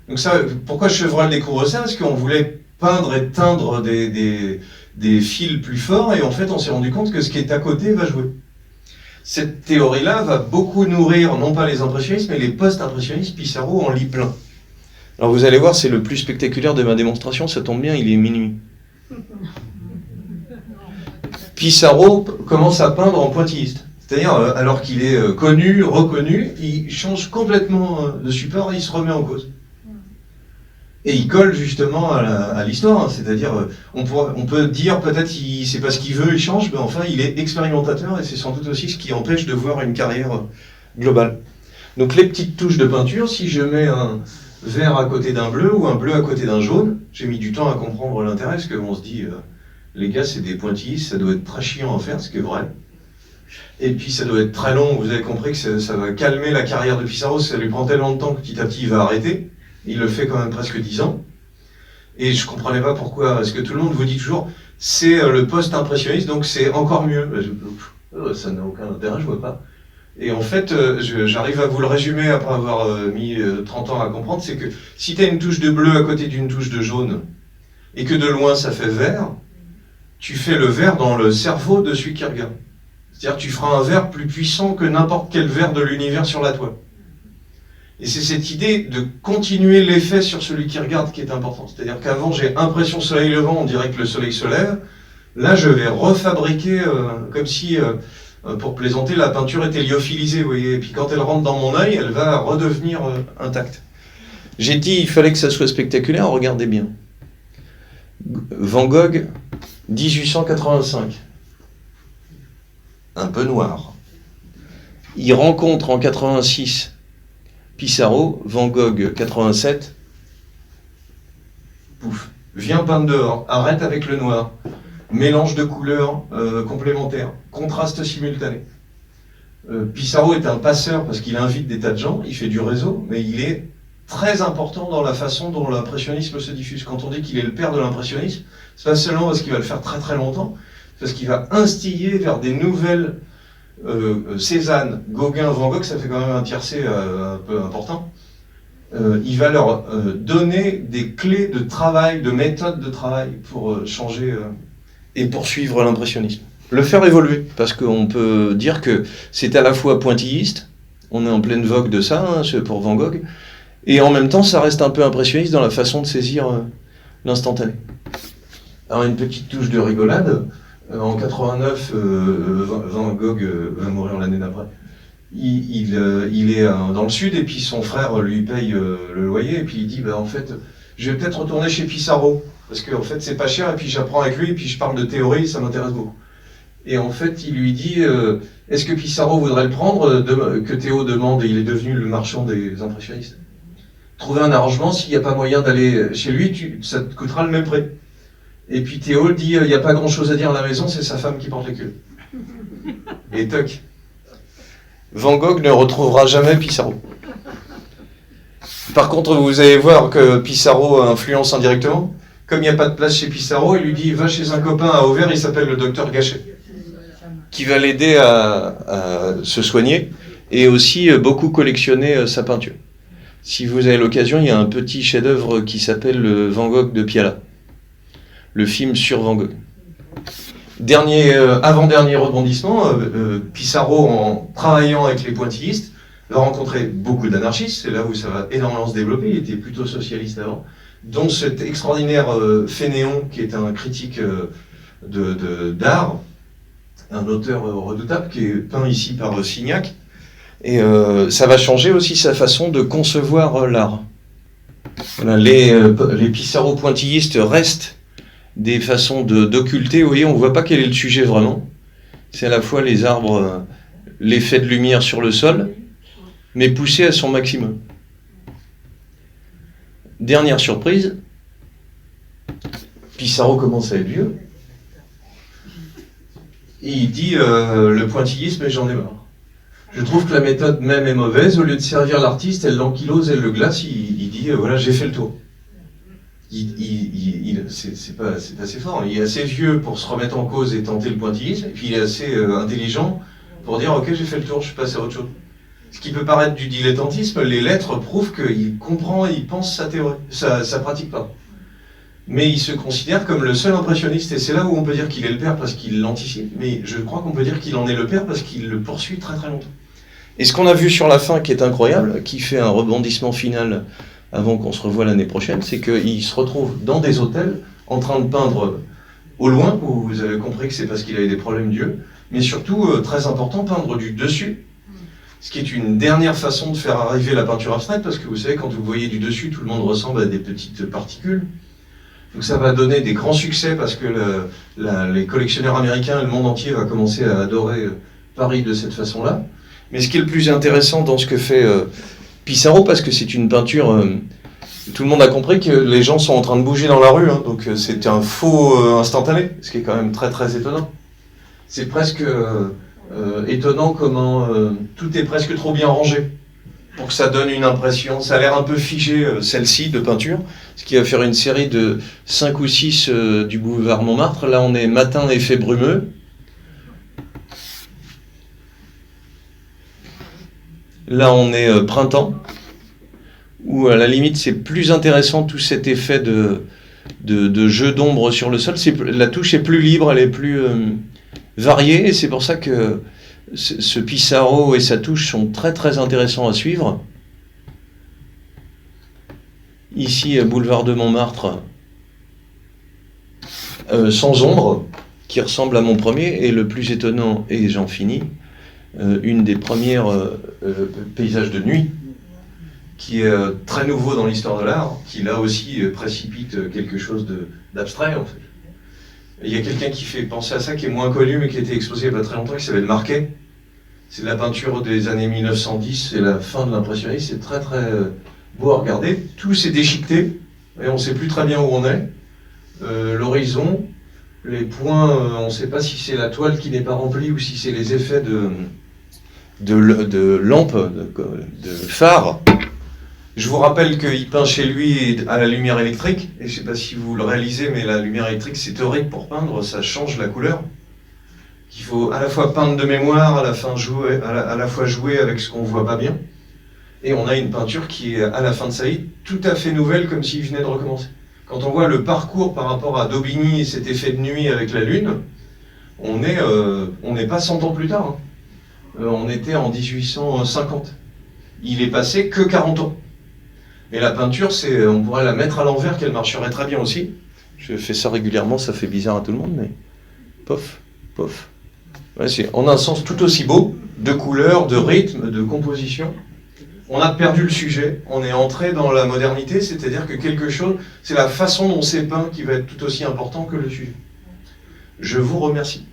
Donc ça, pourquoi Chevreul découvre ça? Parce qu'on voulait peindre et teindre des fils plus forts, et en fait, on s'est rendu compte que ce qui est à côté va jouer. Cette théorie-là va beaucoup nourrir, non pas les impressionnistes, mais les post-impressionnistes. Pissarro en lit plein. Alors vous allez voir, c'est le plus spectaculaire de ma démonstration, ça tombe bien, il est minuit. Pissarro commence à peindre en pointilliste. C'est-à-dire, alors qu'il est connu, reconnu, il change complètement de support et il se remet en cause. Et il colle justement à l'histoire, c'est-à-dire, on peut dire peut-être c'est pas ce qu'il veut, il change, mais enfin, il est expérimentateur et c'est sans doute aussi ce qui empêche de voir une carrière globale. Donc les petites touches de peinture, si je mets un vert à côté d'un bleu ou un bleu à côté d'un jaune, j'ai mis du temps à comprendre l'intérêt, parce qu'on se dit, les gars, c'est des pointillistes, ça doit être très chiant à faire, ce qui est vrai. Et puis ça doit être très long, vous avez compris que ça va calmer la carrière de Pissarro, ça lui prend tellement de temps que petit à petit il va arrêter. Il le fait quand même presque 10 ans. Et je comprenais pas pourquoi, parce que tout le monde vous dit toujours, c'est le post-impressionniste, donc c'est encore mieux. Ça n'a aucun intérêt, je vois pas. Et en fait, j'arrive à vous le résumer après avoir mis 30 ans à comprendre, c'est que si tu as une touche de bleu à côté d'une touche de jaune, et que de loin ça fait vert, tu fais le vert dans le cerveau de celui qui regarde. C'est-à-dire que tu feras un vert plus puissant que n'importe quel vert de l'univers sur la toile. Et c'est cette idée de continuer l'effet sur celui qui regarde qui est important. C'est-à-dire qu'avant, j'ai impression soleil levant, on dirait que le soleil se lève. Là, je vais refabriquer, comme si, pour plaisanter, la peinture était lyophilisée, vous voyez. Et puis quand elle rentre dans mon œil, elle va redevenir intacte. J'ai dit, il fallait que ça soit spectaculaire, regardez bien. Van Gogh, 1885. un peu noir. Il rencontre en 86 Pissarro, Van Gogh 87. Pouf, viens peindre dehors, arrête avec le noir. Mélange de couleurs complémentaires, contraste simultané. Pissarro est un passeur parce qu'il invite des tas de gens, il fait du réseau, mais il est très important dans la façon dont l'impressionnisme se diffuse. Quand on dit qu'il est le père de l'impressionnisme, c'est pas seulement parce qu'il va le faire très très longtemps, c'est parce qu'il va instiller vers des nouvelles Cézanne, Gauguin, Van Gogh, ça fait quand même un tiercé un peu important. Il va leur donner des clés de travail, de méthodes de travail pour changer et poursuivre l'impressionnisme. Le faire évoluer, parce qu'on peut dire que c'est à la fois pointilliste, on est en pleine vogue de ça, hein, pour Van Gogh, et en même temps ça reste un peu impressionniste dans la façon de saisir l'instantané. Alors une petite touche de rigolade, en 89, Van Gogh va mourir l'année d'après. Il est dans le sud et puis son frère lui paye le loyer et puis il dit bah, en fait je vais peut-être retourner chez Pissarro parce que en fait c'est pas cher et puis j'apprends avec lui et puis je parle de théorie, ça m'intéresse beaucoup. Et en fait il lui dit est-ce que Pissarro voudrait le prendre que Théo demande et il est devenu le marchand des impressionnistes. Trouver un arrangement, s'il n'y a pas moyen d'aller chez lui, ça te coûtera le même prix. Et puis Théo dit il n'y a pas grand chose à dire à la maison, c'est sa femme qui porte les queues. Et toc. Van Gogh ne retrouvera jamais Pissarro. Par contre, vous allez voir que Pissarro influence indirectement. Comme il n'y a pas de place chez Pissarro, il lui dit va chez un copain à Auvers, il s'appelle le docteur Gachet, qui va l'aider à se soigner et aussi beaucoup collectionner sa peinture. Si vous avez l'occasion, il y a un petit chef-d'œuvre qui s'appelle le Van Gogh de Piala, le film sur Van Gogh. Avant-dernier rebondissement, Pissarro, en travaillant avec les pointillistes, va rencontrer beaucoup d'anarchistes, c'est là où ça va énormément se développer, il était plutôt socialiste avant, dont cet extraordinaire Fénéon, qui est un critique d'art, un auteur redoutable, qui est peint ici par Signac, et ça va changer aussi sa façon de concevoir l'art. Voilà, les Pissarro pointillistes restent des façons d'occulter. Vous voyez, on ne voit pas quel est le sujet vraiment. C'est à la fois les arbres, l'effet de lumière sur le sol, mais poussé à son maximum. Dernière surprise, Pissarro commence à être vieux. Et il dit le pointillisme, j'en ai marre. Je trouve que la méthode même est mauvaise. Au lieu de servir l'artiste, elle l'ankylose, elle le glace. Il dit voilà, j'ai fait le tour. C'est assez fort. Il est assez vieux pour se remettre en cause et tenter le pointillisme, et puis il est assez intelligent pour dire ok, j'ai fait le tour, je suis passé à autre chose. Ce qui peut paraître du dilettantisme, les lettres prouvent qu'il comprend et il pense sa théorie, sa pratique pas. Mais il se considère comme le seul impressionniste, et c'est là où on peut dire qu'il est le père parce qu'il l'anticipe, mais je crois qu'on peut dire qu'il en est le père parce qu'il le poursuit très très longtemps. Et ce qu'on a vu sur la fin qui est incroyable, qui fait un rebondissement final avant qu'on se revoie l'année prochaine, c'est qu'il se retrouve dans des hôtels en train de peindre au loin, où vous avez compris que c'est parce qu'il avait des problèmes d'yeux, mais surtout, très important, peindre du dessus, ce qui est une dernière façon de faire arriver la peinture abstraite, parce que vous savez, quand vous voyez du dessus, tout le monde ressemble à des petites particules. Donc ça va donner des grands succès, parce que les collectionneurs américains et le monde entier va commencer à adorer Paris de cette façon-là. Mais ce qui est le plus intéressant dans ce que fait Pissarro, parce que c'est une peinture, tout le monde a compris que les gens sont en train de bouger dans la rue, hein, donc c'est un faux instantané, ce qui est quand même très très étonnant. C'est presque étonnant comment tout est presque trop bien rangé, pour que ça donne une impression, ça a l'air un peu figé celle-ci de peinture, ce qui va faire une série de 5 ou 6 du boulevard Montmartre. Là on est matin effet brumeux. Là, on est printemps, où à la limite, c'est plus intéressant tout cet effet de jeu d'ombre sur le sol. La touche est plus libre, elle est plus variée, et c'est pour ça que ce Pissarro et sa touche sont très très intéressants à suivre. Ici, boulevard de Montmartre, sans ombre, qui ressemble à mon premier, et le plus étonnant, et j'en finis, une des premières paysages de nuit, qui est très nouveau dans l'histoire de l'art, qui là aussi précipite quelque chose d'abstrait en fait. Il y a quelqu'un qui fait penser à ça, qui est moins connu, mais qui a été exposé il n'y a pas très longtemps, qui s'appelle Marquet. C'est de la peinture des années 1910, c'est la fin de l'impressionnisme, c'est très très beau à regarder. Tout s'est déchiqueté, et on ne sait plus très bien où on est. L'horizon, les points, on ne sait pas si c'est la toile qui n'est pas remplie ou si c'est les effets de lampes, de phares. Je vous rappelle qu'il peint chez lui à la lumière électrique, et je ne sais pas si vous le réalisez, mais la lumière électrique c'est théorique pour peindre, ça change la couleur. Il faut à la fois peindre de mémoire, à la fois jouer avec ce qu'on ne voit pas bien. Et on a une peinture qui est à la fin de sa vie tout à fait nouvelle, comme s'il venait de recommencer. Quand on voit le parcours par rapport à Daubigny et cet effet de nuit avec la lune, on n'est pas 100 ans plus tard. On était en 1850. Il est passé que 40 ans. Et la peinture, on pourrait la mettre à l'envers, qu'elle marcherait très bien aussi. Je fais ça régulièrement, ça fait bizarre à tout le monde, mais pof, pof. Ouais, c'est en un sens tout aussi beau, de couleurs, de rythme, de composition. On a perdu le sujet, on est entré dans la modernité, c'est-à-dire que quelque chose, c'est la façon dont c'est peint qui va être tout aussi important que le sujet. Je vous remercie.